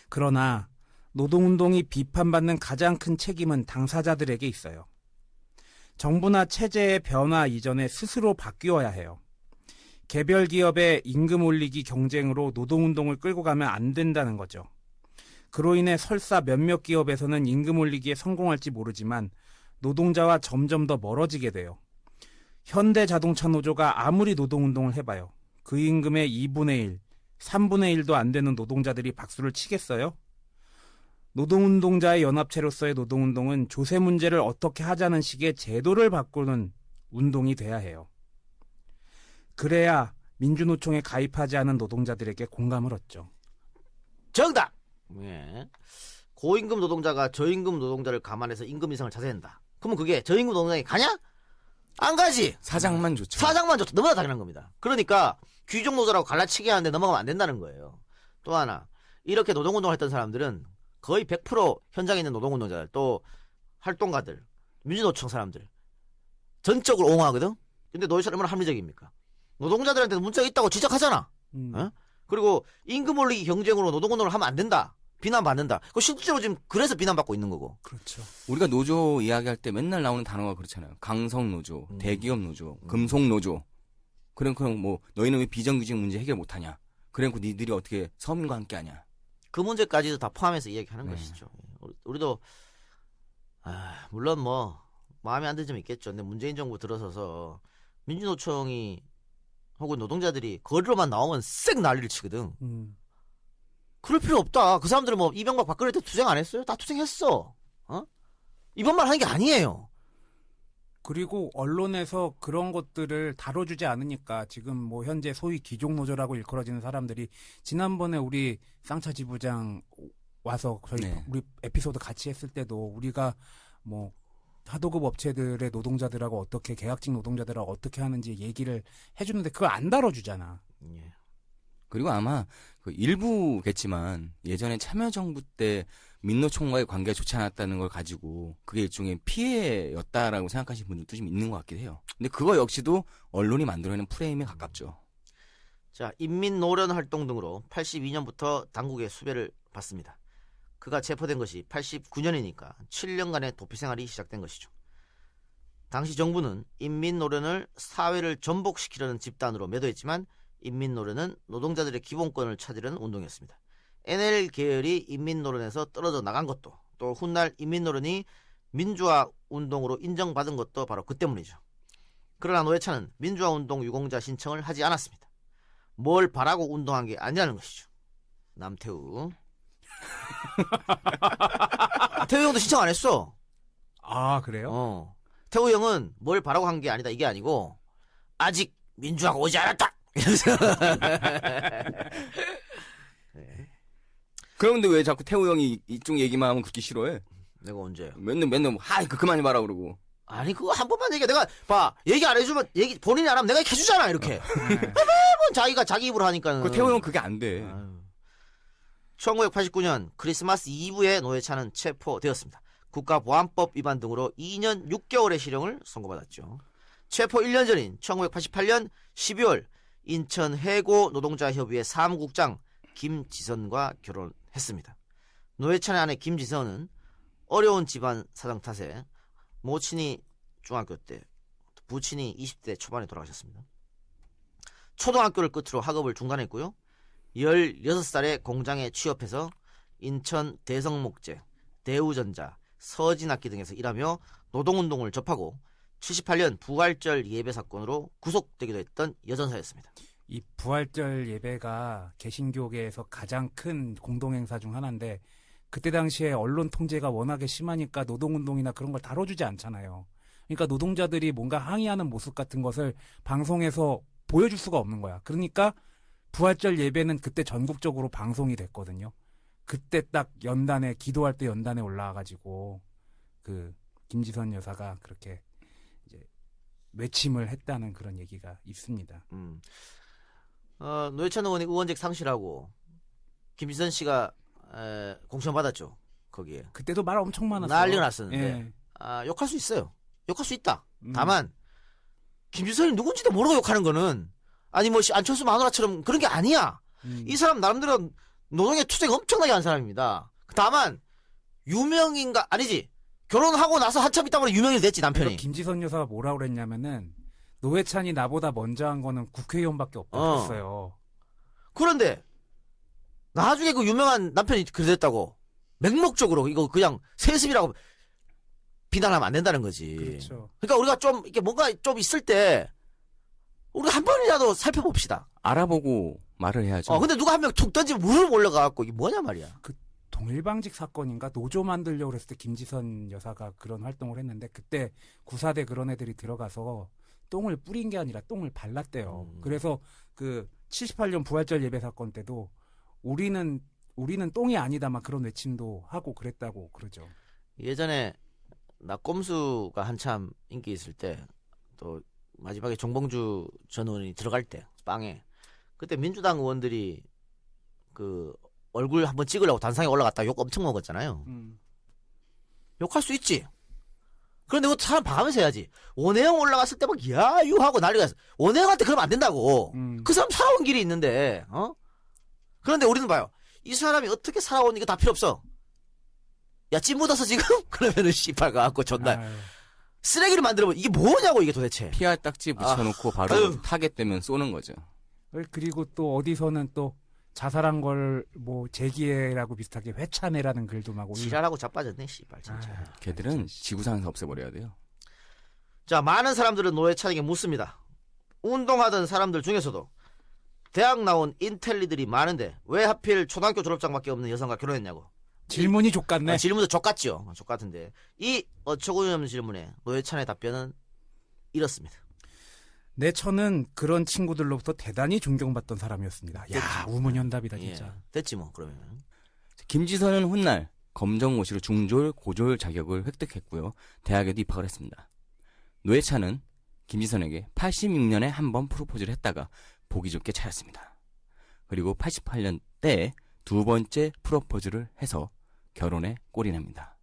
그러나 노동운동이 비판받는 가장 큰 책임은 당사자들에게 있어요. 정부나 체제의 변화 이전에 스스로 바뀌어야 해요. 개별 기업의 임금 올리기 경쟁으로 노동운동을 끌고 가면 안 된다는 거죠. 그로 인해 설사 몇몇 기업에서는 임금 올리기에 성공할지 모르지만 노동자와 점점 더 멀어지게 돼요. 현대자동차 노조가 아무리 노동운동을 해봐요. 그 임금의 2분의 1, 3분의 1도 안 되는 노동자들이 박수를 치겠어요? 노동운동자의 연합체로서의 노동운동은 조세 문제를 어떻게 하자는 식의 제도를 바꾸는 운동이 돼야 해요. 그래야 민주노총에 가입하지 않은 노동자들에게 공감을 얻죠. 정답! 예. 고임금 노동자가 저임금 노동자를 감안해서 임금 인상을 자제한다. 그러면 그게 저임금 노동자에게 가냐? 안 가지! 사장만 좋죠. 사장만 좋다. 너무나 당연한 겁니다. 그러니까 귀족 노조라고 갈라치기 하는데 넘어가면 안 된다는 거예요. 또 하나, 이렇게 노동운동을 했던 사람들은 거의 100% 현장에 있는 노동운동자들, 또 활동가들, 민주노총 사람들 전적으로 옹호하거든? 근데 노조는 얼마나 합리적입니까? 노동자들한테도 문제가 있다고 지적하잖아. 어? 그리고 임금 올리기 경쟁으로 노동운동을 하면 안 된다. 비난받는다. 그 실제로 지금 그래서 비난받고 있는 거고. 그렇죠. 우리가 노조 이야기할 때 맨날 나오는 단어가 그렇잖아요. 강성 노조, 대기업 노조, 금속 노조. 그럼 뭐 너희는 왜 비정규직 문제 해결 못하냐? 그래놓고 니들이 어떻게 서민과 함께하냐? 그 문제까지도 다 포함해서 이야기하는 네. 것이죠. 우리도 물론 뭐 마음에 안 드는 점이 있겠죠. 근데 문재인 정부 들어서서 민주노총이 혹은 노동자들이 거리로만 나오면 쌩 난리를 치거든. 그럴 필요 없다. 그 사람들은 뭐 이명박 박근혜 때 투쟁 안 했어요? 다 투쟁했어. 이번만 하는 게 아니에요. 그리고 언론에서 그런 것들을 다뤄주지 않으니까 지금 뭐 현재 소위 귀족노조라고 일컬어지는 사람들이 지난번에 우리 쌍차 지부장 와서 저희 네. 우리 에피소드 같이 했을 때도 우리가 뭐 하도급 업체들의 노동자들하고 어떻게 계약직 노동자들하고 어떻게 하는지 얘기를 해주는데 그걸 안 다뤄주잖아. 예. 그리고 아마 그 일부겠지만 예전에 참여정부 때 민노총과의 관계가 좋지 않았다는 걸 가지고 그게 일종의 피해였다라고 생각하시는 분들도 좀 있는 것 같기도 해요. 근데 그거 역시도 언론이 만들어내는 프레임에 가깝죠. 자, 인민노련 활동 등으로 82년부터 당국의 수배를 받습니다. 그가 체포된 것이 89년이니까 7년간의 도피 생활이 시작된 것이죠. 당시 정부는 인민노련을 사회를 전복시키려는 집단으로 매도했지만 인민노련은 노동자들의 기본권을 찾으려는 운동이었습니다. NL 계열이 인민노련에서 떨어져 나간 것도 또 훗날 인민노련이 민주화 운동으로 인정받은 것도 바로 그 때문이죠. 그러나 노회찬은 민주화 운동 유공자 신청을 하지 않았습니다. 뭘 바라고 운동한 게 아니라는 것이죠. 남태우. 태우 형도 신청 안 했어. 아 그래요? 태우 형은 뭘 바라고 한 게 아니다 이게 아니고 아직 민주화가 오지 않았다. 네. 그런데 왜 자꾸 태우 형이 이쪽 얘기만 하면 그렇게 싫어해? 내가 언제요? 맨날 뭐, 그만 해봐라 그러고. 아니 그거 한 번만 얘기해. 내가 봐 얘기 안 해주면 얘기 본인이 안 하면 내가 해주잖아 이렇게. 네. 매번 자기가 자기 입으로 하니까는. 그 태우 형 그게 안 돼. 아유. 1989년 크리스마스 이브에 노회찬은 체포되었습니다. 국가보안법 위반 등으로 2년 6개월의 실형을 선고받았죠. 체포 1년 전인 1988년 12월 인천 해고 노동자협의회 사무국장 김지선과 결혼했습니다. 노회찬의 아내 김지선은 어려운 집안 사정 탓에 모친이 중학교 때, 부친이 20대 초반에 돌아가셨습니다. 초등학교를 끝으로 학업을 중단했고요. 16살에 공장에 취업해서 인천 대성목재, 대우전자, 서진악기 등에서 일하며 노동운동을 접하고 78년 부활절 예배 사건으로 구속되기도 했던 여전사였습니다. 이 부활절 예배가 개신교계에서 가장 큰 공동행사 중 하나인데 그때 당시에 언론 통제가 워낙에 심하니까 노동운동이나 그런 걸 다뤄주지 않잖아요. 그러니까 노동자들이 뭔가 항의하는 모습 같은 것을 방송에서 보여줄 수가 없는 거야. 그러니까 부활절 예배는 그때 전국적으로 방송이 됐거든요. 그때 딱 연단에 기도할 때 연단에 올라와가지고 그 김지선 여사가 그렇게 이제 외침을 했다는 그런 얘기가 있습니다. 노회찬 의원이 의원직 상실하고 김지선 씨가 공천 받았죠. 거기에 그때도 말 엄청 많았어요. 난리가 났었는데 예. 욕할 수 있어요. 욕할 수 있다. 음. 다만 김지선이 누군지도 모르고 욕하는 거는 아니 뭐 안철수 마누라처럼 그런 게 아니야. 이 사람 나름대로 노동의 투쟁 엄청나게 한 사람입니다. 다만 유명인가 아니지 결혼하고 나서 한참 있다 보니 유명인이 됐지 남편이. 그래서 김지선 여사가 뭐라고 그랬냐면은 노회찬이 나보다 먼저 한 거는 국회의원밖에 없다고 했어요. 그런데 나중에 그 유명한 남편이 그랬다고 맹목적으로 이거 그냥 세습이라고 비난하면 안 된다는 거지. 그렇죠. 그러니까 우리가 좀 이렇게 뭔가 좀 있을 때 우리가 한 번이라도 살펴봅시다. 알아보고 말을 해야죠. 근데 누가 한 명 툭 던지면 무릎 올라가갖고 이게 뭐냐 말이야. 동일방직 사건인가 노조 만들려고 그랬을 때 김지선 여사가 그런 활동을 했는데 그때 구사대 그런 애들이 들어가서 똥을 뿌린 게 아니라 똥을 발랐대요. 그래서 그 78년 부활절 예배 사건 때도 우리는 똥이 아니다 막 그런 외침도 하고 그랬다고 그러죠. 예전에 나 꼼수가 한참 인기 있을 때 또 마지막에 정봉주 전 의원이 들어갈 때 빵에 그때 민주당 의원들이 그 얼굴 한번 찍으려고 단상에 올라갔다 욕 엄청 먹었잖아요. 욕할 수 있지. 그런데 그것도 사람 봐가면서 해야지. 원혜영 올라갔을 때 막 야유 하고 난리가 났어. 원혜영한테 그러면 안 된다고. 그 사람 살아온 길이 있는데 그런데 우리는 봐요. 이 사람이 어떻게 살아온 이거 다 필요 없어. 야 찐 묻어서 지금? 그러면은 씨발 가갖고 존나 아유. 쓰레기를 만들어보면 이게 뭐냐고 이게 도대체. PR 딱지 붙여놓고 바로 아유. 타겟되면 쏘는 거죠. 그리고 또 어디서는 또 자살한 걸 뭐 재기회라고 비슷하게 회차내라는 글도 막 올려. 지랄하고 자빠졌네 씨발 진짜. 아유. 걔들은 지구상에서 없애버려야 돼요. 자, 많은 사람들은 노회찬에게 묻습니다. 운동하던 사람들 중에서도 대학 나온 인텔리들이 많은데 왜 하필 초등학교 졸업장밖에 없는 여성과 결혼했냐고. 질문이 족같네. 질문도 족같죠. 족같은데 이 어처구니없는 질문에 노회찬의 답변은 이렇습니다. 내 처는 그런 친구들로부터 대단히 존경받던 사람이었습니다. 야, 우문현답이다 진짜. 됐지 뭐 그러면. 김지선은 훗날 검정고시로 중졸, 고졸 자격을 획득했고요. 대학에도 입학을 했습니다. 노회찬은 김지선에게 86년에 한 번 프로포즈를 했다가 보기 좋게 차였습니다. 그리고 88년 때에 두 번째 프로포즈를 해서 결혼에 꼴이납니다.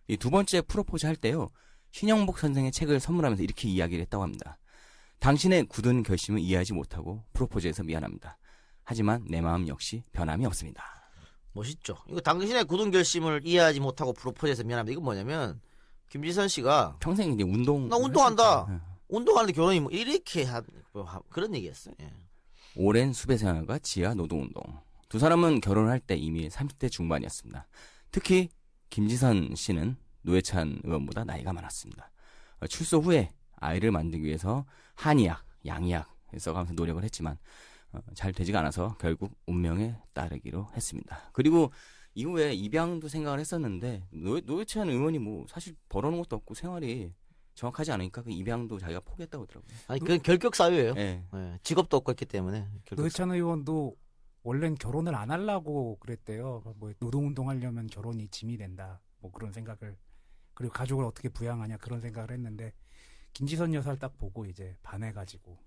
이 두 번째 프로포즈 할 때요. 신영복 선생의 책을 선물하면서 이렇게 이야기를 했다고 합니다. 당신의 굳은 결심을 이해하지 못하고 프로포즈해서 미안합니다. 하지만 내 마음 역시 변함이 없습니다. 멋있죠. 이거 당신의 굳은 결심을 이해하지 못하고 프로포즈해서 미안합니다. 이건 뭐냐면 김지선 씨가 평생 이제 나 운동한다. 했으니까. 운동하는데 결혼이 뭐 이렇게 그런 얘기였어요. 예. 오랜 수배 생활과 지하 노동운동. 두 사람은 결혼을 할 때 이미 30대 중반이었습니다. 특히 김지선 씨는 노회찬 의원보다 나이가 많았습니다. 출소 후에 아이를 만들기 위해서 한의학, 양의학 써가면서 노력을 했지만 잘 되지가 않아서 결국 운명에 따르기로 했습니다. 그리고 이후에 입양도 생각을 했었는데 노회찬 의원이 뭐 사실 벌어놓은 것도 없고 생활이 정확하지 않으니까 그 입양도 자기가 포기했다고 하더라고요. 아니 그건 결격 사유예요. 네. 예, 직업도 없고 했기 때문에. 노회찬 의원도 원래는 결혼을 안 하려고 그랬대요. 뭐 노동운동 하려면 결혼이 짐이 된다. 뭐 그런 생각을 그리고 가족을 어떻게 부양하냐 그런 생각을 했는데 김지선 여사를 딱 보고 이제 반해가지고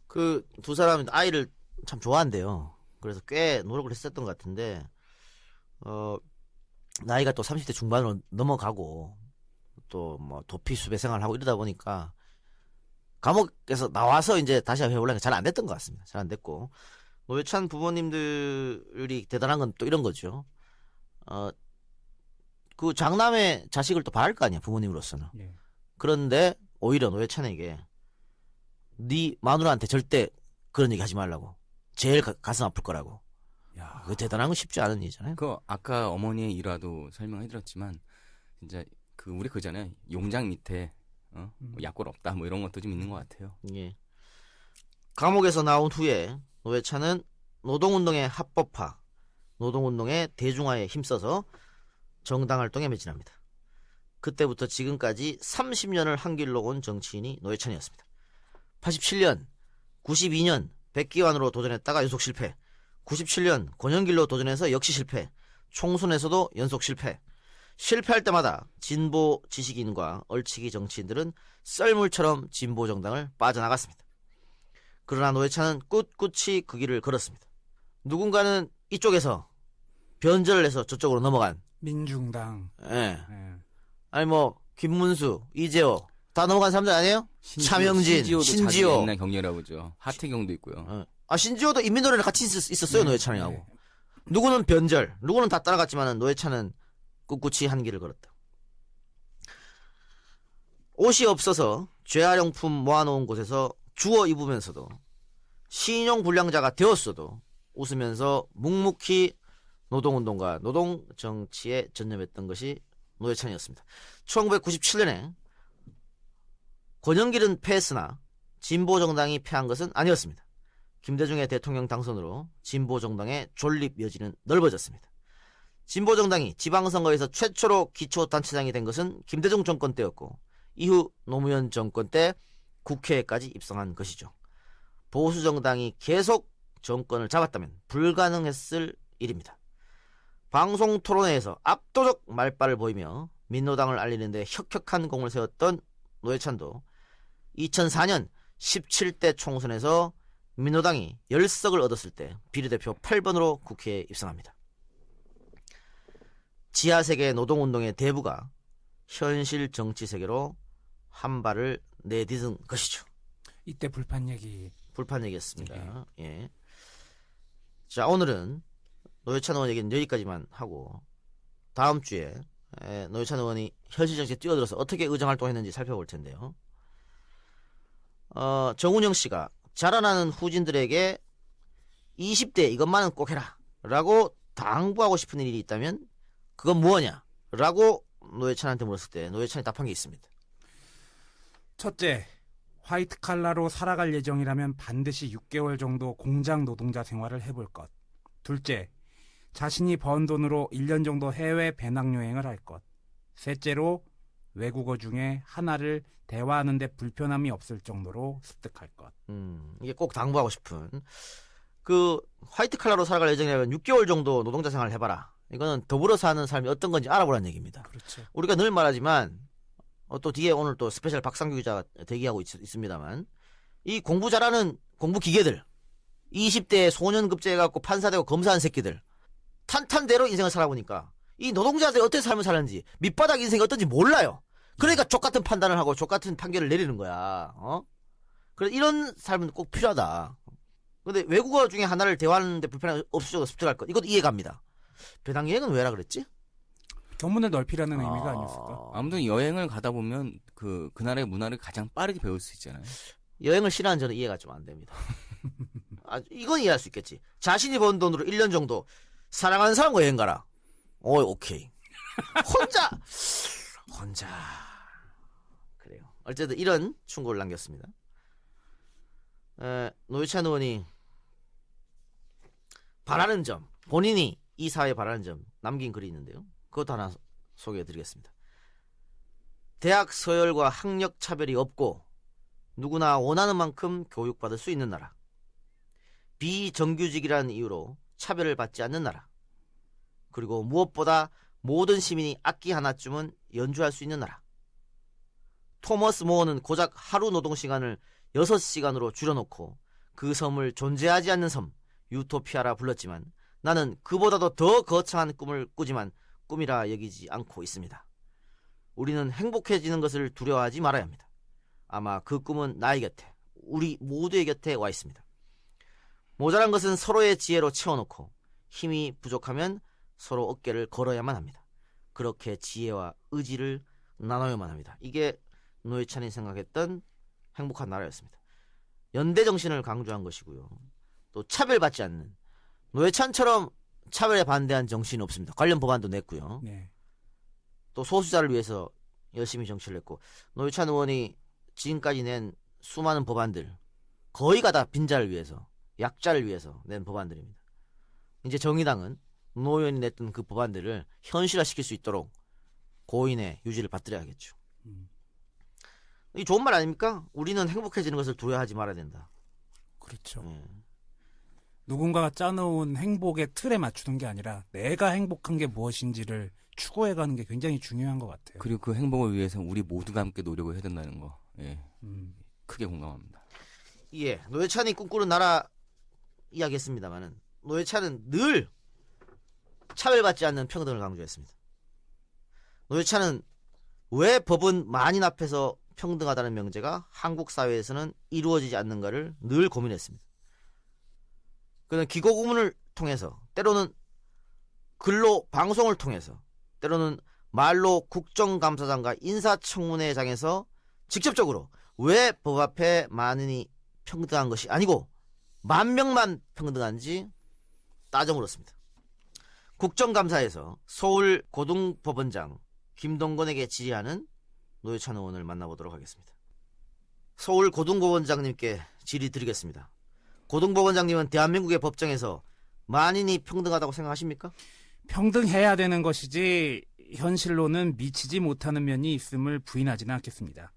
그 두 사람이 아이를 참 좋아한대요. 그래서 꽤 노력을 했었던 것 같은데 나이가 또 30대 중반으로 넘어가고 또 뭐 도피 수배 생활을 하고 이러다 보니까 감옥에서 나와서 이제 다시 해보려니까 잘 안 됐던 것 같습니다. 잘 안 됐고 노회찬 부모님들이 대단한 건 또 이런 거죠. 그 장남의 자식을 또 바랄 거 아니야 부모님으로서는. 예. 그런데 오히려 노회찬에게 네 마누라한테 절대 그런 얘기 하지 말라고. 제일 가슴 아플 거라고. 야, 그 대단한 건 쉽지 않은 일이잖아요. 그 아까 어머니의 일화도 설명해드렸지만 진짜 그 우리 그전에 용장 밑에 뭐 약골 없다 뭐 이런 것도 좀 있는 것 같아요. 예. 감옥에서 나온 후에 노회찬은 노동운동의 합법화, 노동운동의 대중화에 힘써서 정당활동에 매진합니다. 그때부터 지금까지 30년을 한 길로 온 정치인이 노회찬이었습니다. 87년 92년 백기환으로 도전했다가 연속 실패. 97년 권영길로 도전해서 역시 실패. 총선에서도 연속 실패. 실패할 때마다 진보 지식인과 얼치기 정치인들은 썰물처럼 진보 정당을 빠져나갔습니다. 그러나 노회찬은 꿋꿋이 그 길을 걸었습니다. 누군가는 이쪽에서 변절을 해서 저쪽으로 넘어간. 민중당. 예. 예. 아니 뭐 김문수, 이재호 다 넘어간 사람들 아니에요? 차명진, 신지호도 자기 신지호. 옛날 경례라고 그러죠. 하태경도 있고요. 신지호도 인민노래를 같이 있었어요. 네, 노회찬이하고. 네. 누구는 변절, 누구는 다 따라갔지만 노회찬은 꿋꿋이 한 길을 걸었다. 옷이 없어서 재활용품 모아놓은 곳에서 주워 입으면서도 신용 불량자가 되었어도 웃으면서 묵묵히 노동운동과 노동정치에 전념했던 것이 노회찬이었습니다. 1997년에 권영길은 패했으나 진보정당이 패한 것은 아니었습니다. 김대중의 대통령 당선으로 진보정당의 존립 여지는 넓어졌습니다. 진보정당이 지방선거에서 최초로 기초단체장이 된 것은 김대중 정권 때였고 이후 노무현 정권 때 국회에까지 입성한 것이죠. 보수정당이 계속 정권을 잡았다면 불가능했을 일입니다. 방송 토론회에서 압도적 말발을 보이며 민노당을 알리는데 혁혁한 공을 세웠던 노회찬도 2004년 17대 총선에서 민노당이 10석을 얻었을 때 비례대표 8번으로 국회에 입성합니다. 지하세계 노동운동의 대부가 현실 정치세계로 한 발을 내딛은 것이죠. 이때 불판 얘기. 불판 얘기였습니다. 예. 자, 오늘은 노회찬 의원 얘기는 여기까지만 하고 다음 주에 노회찬 의원이 현실 정치에 뛰어들어서 어떻게 의정활동했는지 살펴볼 텐데요. 정운영 씨가 자라나는 후진들에게 20대 이것만은 꼭 해라 라고 당부하고 싶은 일이 있다면 그건 무엇냐 라고 노회찬한테 물었을 때 노회찬이 답한 게 있습니다. 첫째, 화이트 칼라로 살아갈 예정이라면 반드시 6개월 정도 공장 노동자 생활을 해볼 것. 둘째, 자신이 번 돈으로 1년 정도 해외 배낭여행을 할 것. 셋째로, 외국어 중에 하나를 대화하는데 불편함이 없을 정도로 습득할 것. 이게 꼭 당부하고 싶은 그 화이트 칼라로 살아갈 예정이라면 6개월 정도 노동자 생활을 해봐라. 이거는 더불어 사는 삶이 어떤 건지 알아보라는 얘기입니다. 그렇죠. 우리가 늘 말하지만 또 뒤에 오늘 또 스페셜 박상규 기자가 대기하고 있습니다만 이 공부 잘하는 공부 기계들 20대에 소년급제 해갖고 판사되고 검사한 새끼들 탄탄대로 인생을 살아보니까 이 노동자들이 어떻게 삶을 사는지 밑바닥 인생이 어떤지 몰라요. 그러니까 족같은 판단을 하고 족같은 판결을 내리는 거야. 그래서 이런 삶은 꼭 필요하다. 근데 외국어 중에 하나를 대화하는데 불편함이 없을 정도 습득할 것 이것도 이해갑니다. 배낭여행은 왜라 그랬지? 견문을 넓히라는 의미가 아니었을까? 아무튼 여행을 가다 보면 그 나라의 문화를 가장 빠르게 배울 수 있잖아요. 여행을 싫어하는 저는 이해가 좀 안 됩니다. 이건 이해할 수 있겠지. 자신이 번 돈으로 1년 정도 사랑하는 사람과 여행 가라. 오케이. 혼자. 그래요. 어쨌든 이런 충고를 남겼습니다. 노회찬 의원이 바라는 점, 본인이 이 사회에 바라는 점 남긴 글이 있는데요. 그것도 하나 소개해드리겠습니다. 대학 서열과 학력 차별이 없고 누구나 원하는 만큼 교육받을 수 있는 나라. 비정규직이라는 이유로 차별을 받지 않는 나라. 그리고 무엇보다 모든 시민이 악기 하나쯤은 연주할 수 있는 나라. 토머스 모어는 고작 하루 노동시간을 6시간으로 줄여놓고 그 섬을 존재하지 않는 섬, 유토피아라 불렀지만 나는 그보다도 더 거창한 꿈을 꾸지만 꿈이라 여기지 않고 있습니다. 우리는 행복해지는 것을 두려워하지 말아야 합니다. 아마 그 꿈은 나의 곁에, 우리 모두의 곁에 와 있습니다. 모자란 것은 서로의 지혜로 채워놓고 힘이 부족하면 서로 어깨를 걸어야만 합니다. 그렇게 지혜와 의지를 나눠야만 합니다. 이게 노회찬이 생각했던 행복한 나라였습니다. 연대 정신을 강조한 것이고요. 또 차별받지 않는 노회찬처럼 차별에 반대한 정신이 없습니다. 관련 법안도 냈고요. 네. 또 소수자를 위해서 열심히 정치를 했고 노회찬 의원이 지금까지 낸 수많은 법안들 거의가 다 빈자를 위해서 약자를 위해서 낸 법안들입니다. 이제 정의당은 노 의원이 냈던 그 법안들을 현실화시킬 수 있도록 고인의 유지를 받들어야겠죠. 이 좋은 말 아닙니까? 우리는 행복해지는 것을 두려워하지 말아야 된다. 그렇죠. 음. 누군가가 짜놓은 행복의 틀에 맞추는 게 아니라 내가 행복한 게 무엇인지를 추구해가는 게 굉장히 중요한 것 같아요. 그리고 그 행복을 위해서 우리 모두가 함께 노력을 해야 된다는 거, 예, 음. 크게 공감합니다. 예, 노회찬이 꿈꾸는 나라 이야기했습니다만은 노회찬은 늘 차별받지 않는 평등을 강조했습니다. 노회찬은 왜 법은 만인 앞에서 평등하다는 명제가 한국 사회에서는 이루어지지 않는가를 늘 고민했습니다. 그는 기고구문을 통해서, 때로는 글로 방송을 통해서, 때로는 말로 국정감사장과 인사청문회장에서 직접적으로 왜 법 앞에 만인이 평등한 것이 아니고 만 명만 평등한지 따져 물었습니다. 국정감사에서 서울 고등법원장 김동건에게 질의하는 노회찬 의원을 만나보도록 하겠습니다. 서울 고등법원장님께 질의 드리겠습니다. 고등법원장님은 대한민국의 법정에서 만인이 평등하다고 생각하십니까? 평등해야 되는 것이지 현실로는 미치지 못하는 면이 있음을 부인하지는 않겠습니다.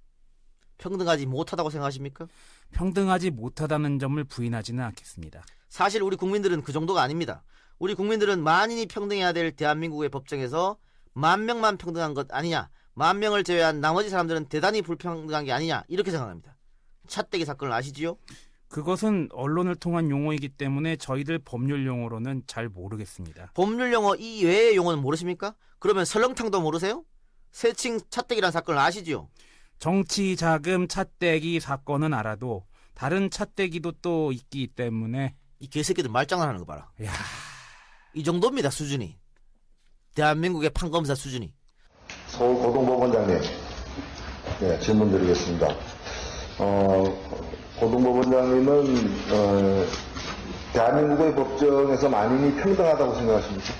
평등하지 못하다고 생각하십니까? 평등하지 못하다는 점을 부인하지는 않겠습니다. 사실 우리 국민들은 그 정도가 아닙니다. 우리 국민들은 만인이 평등해야 될 대한민국의 법정에서 만 명만 평등한 것 아니냐, 만 명을 제외한 나머지 사람들은 대단히 불평등한 게 아니냐, 이렇게 생각합니다. 차떼기 사건을 아시지요? 그것은 언론을 통한 용어이기 때문에 저희들 법률 용어로는 잘 모르겠습니다. 법률 용어 이 외의 용어는 모르십니까? 그러면 설렁탕도 모르세요? 세칭 차떼기란 사건을 아시지요? 정치 자금 차떼기 사건은 알아도 다른 차떼기도 또 있기 때문에 이 개새끼들 말장난하는 거 봐라. 야, 이 정도입니다, 수준이. 대한민국의 판검사 수준이. 서울 고등법원장님, 네, 질문 드리겠습니다. 고등법원장님은 대한민국의 법정에서 만인이 평등하다고 생각하십니까?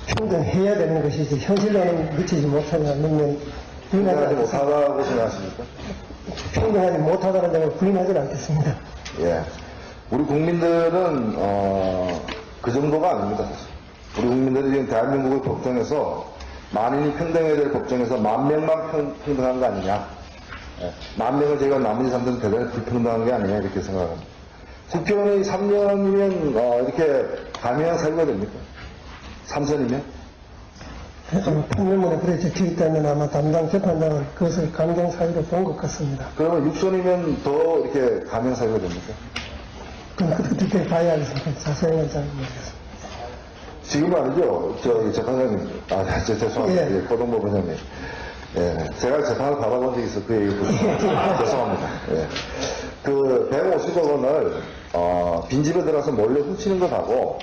평등해야 되는 것이지 현실로는 미치지 못하는 않는 평등하지 못하다고 생각하십니까? 평등하지 못하다는 점을 부인하지 않겠습니다. 예. 우리 국민들은 그 정도가 아닙니다. 우리 국민들이 지금 대한민국의 법정에서 만인이 평등해야 될 법정에서 만 명만 평등한 거 아니냐. 예. 만 명을 제가 나머지 사람들은 대단히 불평등한 게 아니냐 이렇게 생각합니다. 국회의원이 3년이면 이렇게 감형 사유가 됩니까? 3선이면? 판결문에 그래 적혀 있다면 아마 담당 재판장은 그것을 감경 사유로 본 것 같습니다. 그러면 6선이면 더 이렇게 감형 사유가 됩니까? 그럼 그렇게 봐야 하겠습니다. 자세히는 잘 모르겠습니다. 지금 아니죠? 저기 재판장님, 죄송합니다. 예. 예, 고등법원장님. 예, 제가 재판을 받아본 적이 있어 그 얘기 죄송합니다. 예. 그 150억 원을 빈집에 들어가서 몰래 훔치는 것하고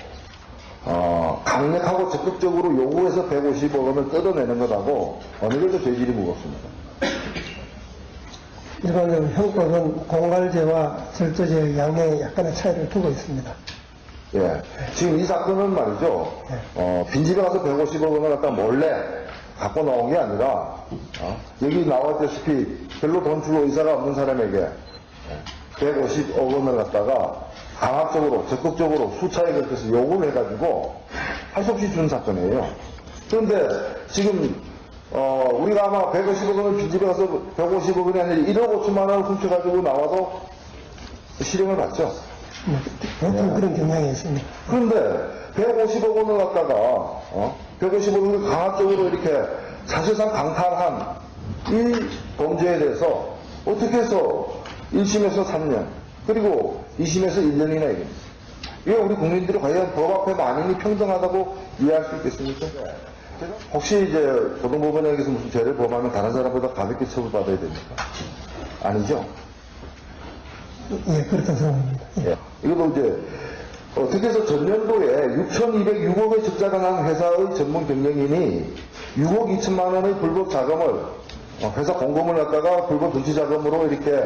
강력하고 적극적으로 요구해서 150억 원을 뜯어내는 것하고 어느 게 더 죄질이 무겁습니까? 일반적으로 형법은 공갈죄와 절도죄의 양형에 약간의 차이를 두고 있습니다. 예. 지금 이 사건은 말이죠. 빈집에 가서 150억 원을 갖다 몰래 갖고 나온 게 아니라, 여기 나왔다시피 별로 돈 줄 의사가 없는 사람에게 150억 원을 갖다가 강압적으로, 적극적으로 수차에 걸쳐서 요구를 해가지고 할 수 없이 준 사건이에요. 그런데 지금, 우리가 아마 150억 원을 빈집에 가서 150억 원이 아니라 1억 5천만 원을 훔쳐가지고 나와도 실형을 받죠. 보통 그런 경향이 있습니다. 그런데 150억 원을 갖다가 150억 원을 강압적으로 이렇게 사실상 강탈한 이 범죄에 대해서 어떻게 해서 1심에서 3년 그리고 2심에서 1년이나 얘기합니다. 이게 우리 국민들이 과연 법 앞에 만인이 평등하다고 이해할 수 있겠습니까? 혹시 이제 고등법원장에서 무슨 죄를 범하면 다른 사람보다 가볍게 처벌받아야 됩니까? 아니죠? 예, 그렇다고 생각합니다. 예. 이것도 이제 어떻게 해서 전년도에 6,206억의 적자가 난 회사의 전문 경영인이 6억 2천만 원의 불법 자금을 회사 공금을 갖다가 불법 분치 자금으로 이렇게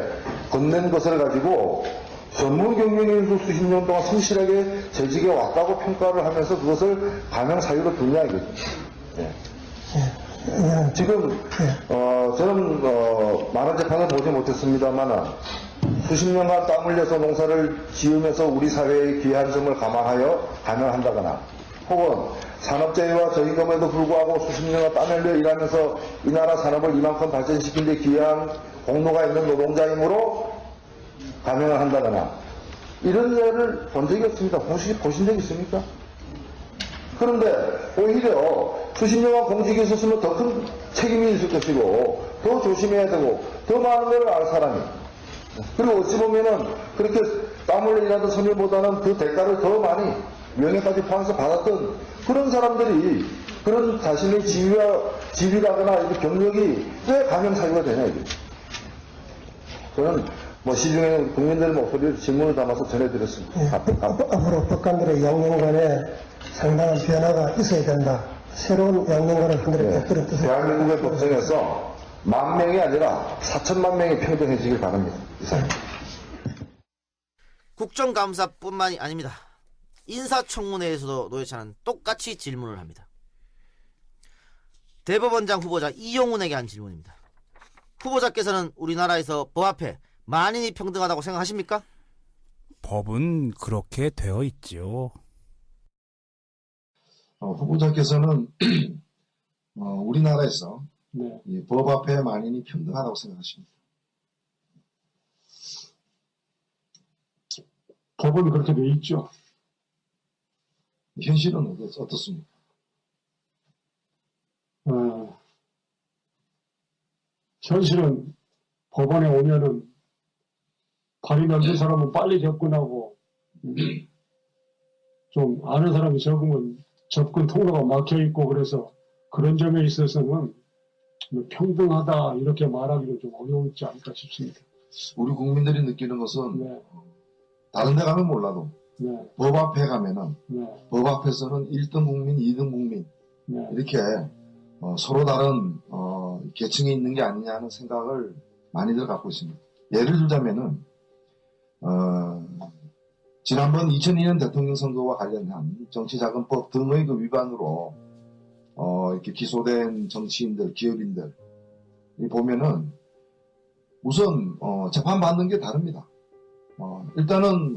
건넨 것을 가지고 전문 경영인으로 수십 년 동안 성실하게 재직에 왔다고 평가를 하면서 그것을 감형 사유로 두냐 이거죠. 예. 예, 지금 저는 많은 재판을 보지 못했습니다만 수십 년간 땀 흘려서 농사를 지으면서 우리 사회의 귀한 점을 감안하여 감형한다거나 혹은 산업재해와 저임금에도 불구하고 수십 년간 땀 흘려 일하면서 이 나라 산업을 이만큼 발전시킨 데 귀한 공로가 있는 노동자이므로 감형을 한다거나 이런 예를 본 적이 없습니다. 보신 적 있습니까? 그런데 오히려 수십 년간 공직에 있었으면 더 큰 책임이 있을 것이고 더 조심해야 되고 더 많은 걸 알 사람이, 그리고 어찌 보면은 그렇게 땀 흘려 일하던 선율보다는 그 대가를 더 많이 명예까지 포함해서 받았던 그런 사람들이 그런 자신의 지위라거나 이런 경력이 왜 감형 사유가 되냐 이게. 저는 뭐 시중에 국민들 목소리를 질문을 담아서 전해드렸습니다. 예, 앞으로 법관들의 양념관에 상당한 변화가 있어야 된다. 새로운 양념관을 흔들어 엎드려 뜻을. 대한민국의 법정에서 10,000명이 아니라 4천만 명이 평등해지길 바랍니다. 이상. 국정감사뿐만이 아닙니다. 인사청문회에서도 노회찬은 똑같이 질문을 합니다. 대법원장 후보자 이용훈에게 한 질문입니다. 후보자께서는 우리나라에서 법 앞에 만인이 평등하다고 생각하십니까? 법은 그렇게 되어 있죠. 후보자께서는 우리나라에서 이 법 앞에 만인이 평등하다고 생각하십니다. 법은 그렇게 돼 있죠. 현실은 어떻습니까? 현실은 법원에 오면은 발이 넓은 사람은 빨리 접근하고 좀 아는 사람이 적으면 접근 통로가 막혀 있고, 그래서 그런 점에 있어서는 평등하다 이렇게 말하기는 좀 어려울지 않을까 싶습니다. 우리 국민들이 느끼는 것은 네, 다른 데 가면 몰라도 네, 법 앞에 가면은 네, 법 앞에서는 1등 국민, 2등 국민 네. 이렇게 서로 다른 계층이 있는 게 아니냐는 생각을 많이들 갖고 있습니다. 예를 들자면은 지난번 2002년 대통령 선거와 관련한 정치자금법 등의 그 위반으로 이렇게 기소된 정치인들, 기업인들 보면은 우선 재판받는 게 다릅니다. 일단은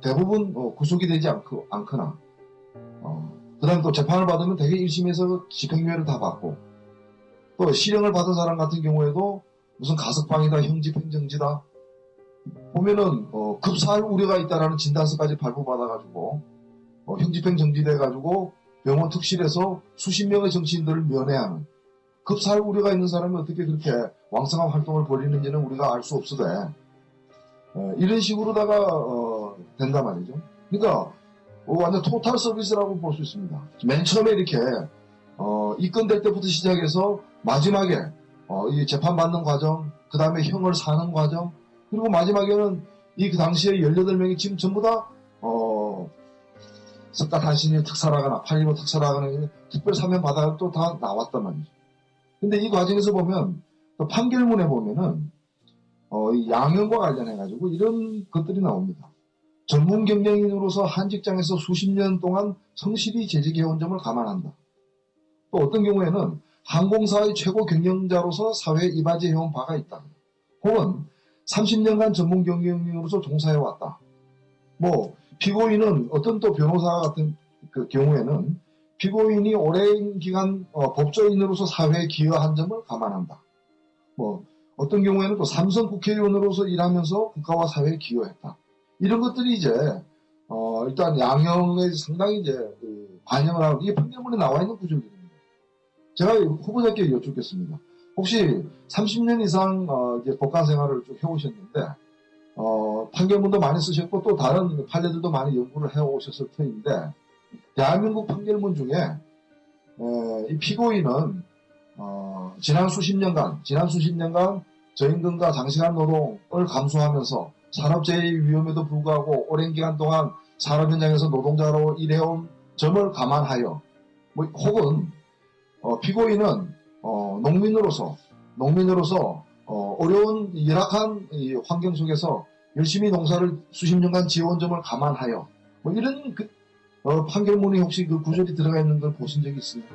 대부분 구속이 되지 않거나 그 다음에 또 재판을 받으면 대개 1심에서 집행유예를 다 받고, 또 실형을 받은 사람 같은 경우에도 무슨 가석방이다, 형집행정지다 보면은 급사할 우려가 있다라는 진단서까지 발부받아가지고 형집행정지돼가지고 병원 특실에서 수십 명의 정치인들을 면회하는, 급사할 우려가 있는 사람이 어떻게 그렇게 왕성한 활동을 벌이는지는 우리가 알 수 없으되 이런 식으로다가 된단 말이죠. 그러니까 완전 토탈 서비스라고 볼 수 있습니다. 맨 처음에 이렇게 입건될 때부터 시작해서 마지막에 이 재판받는 과정, 그 다음에 형을 사는 과정, 그리고 마지막에는 그 당시에 18명이 지금 전부 다 석가 단신일 특사라거나 8.15 특사라거나 특별 사면 받아가 또 다 나왔단 말이죠. 근데 이 과정에서 보면 또 판결문에 보면은 이 양형과 관련해가지고 이런 것들이 나옵니다. 전문 경영인으로서 한 직장에서 수십 년 동안 성실히 재직해온 점을 감안한다. 또 어떤 경우에는 항공사의 최고 경영자로서 사회에 이바지해온 바가 있다. 혹은 30년간 전문 경영인으로서 종사해왔다. 뭐 피고인은 어떤 또 변호사 같은 그 경우에는 피고인이 오랜 기간 법조인으로서 사회에 기여한 점을 감안한다. 뭐 어떤 경우에는 또 삼선 국회의원으로서 일하면서 국가와 사회에 기여했다. 이런 것들이 이제 일단 양형에 상당히 이제 반영을 하고, 이게 판결문에 나와 있는 구조입니다. 제가 후보자께 여쭙겠습니다. 혹시 30년 이상 이제 법관 생활을 쭉 해오셨는데 판결문도 많이 쓰셨고 또 다른 판례들도 많이 연구를 해오셨을 터인데, 대한민국 판결문 중에 이 피고인은 지난 수십 년간 저임금과 장시간 노동을 감수하면서 산업재해의 위험에도 불구하고 오랜 기간 동안 산업 현장에서 노동자로 일해온 점을 감안하여, 혹은 피고인은 농민으로서 어려운 열악한 이 환경 속에서 열심히 농사를 수십 년간 지어온 점을 감안하여 이런 판결문이 혹시 그 구절이 들어가 있는 걸 보신 적이 있습니까?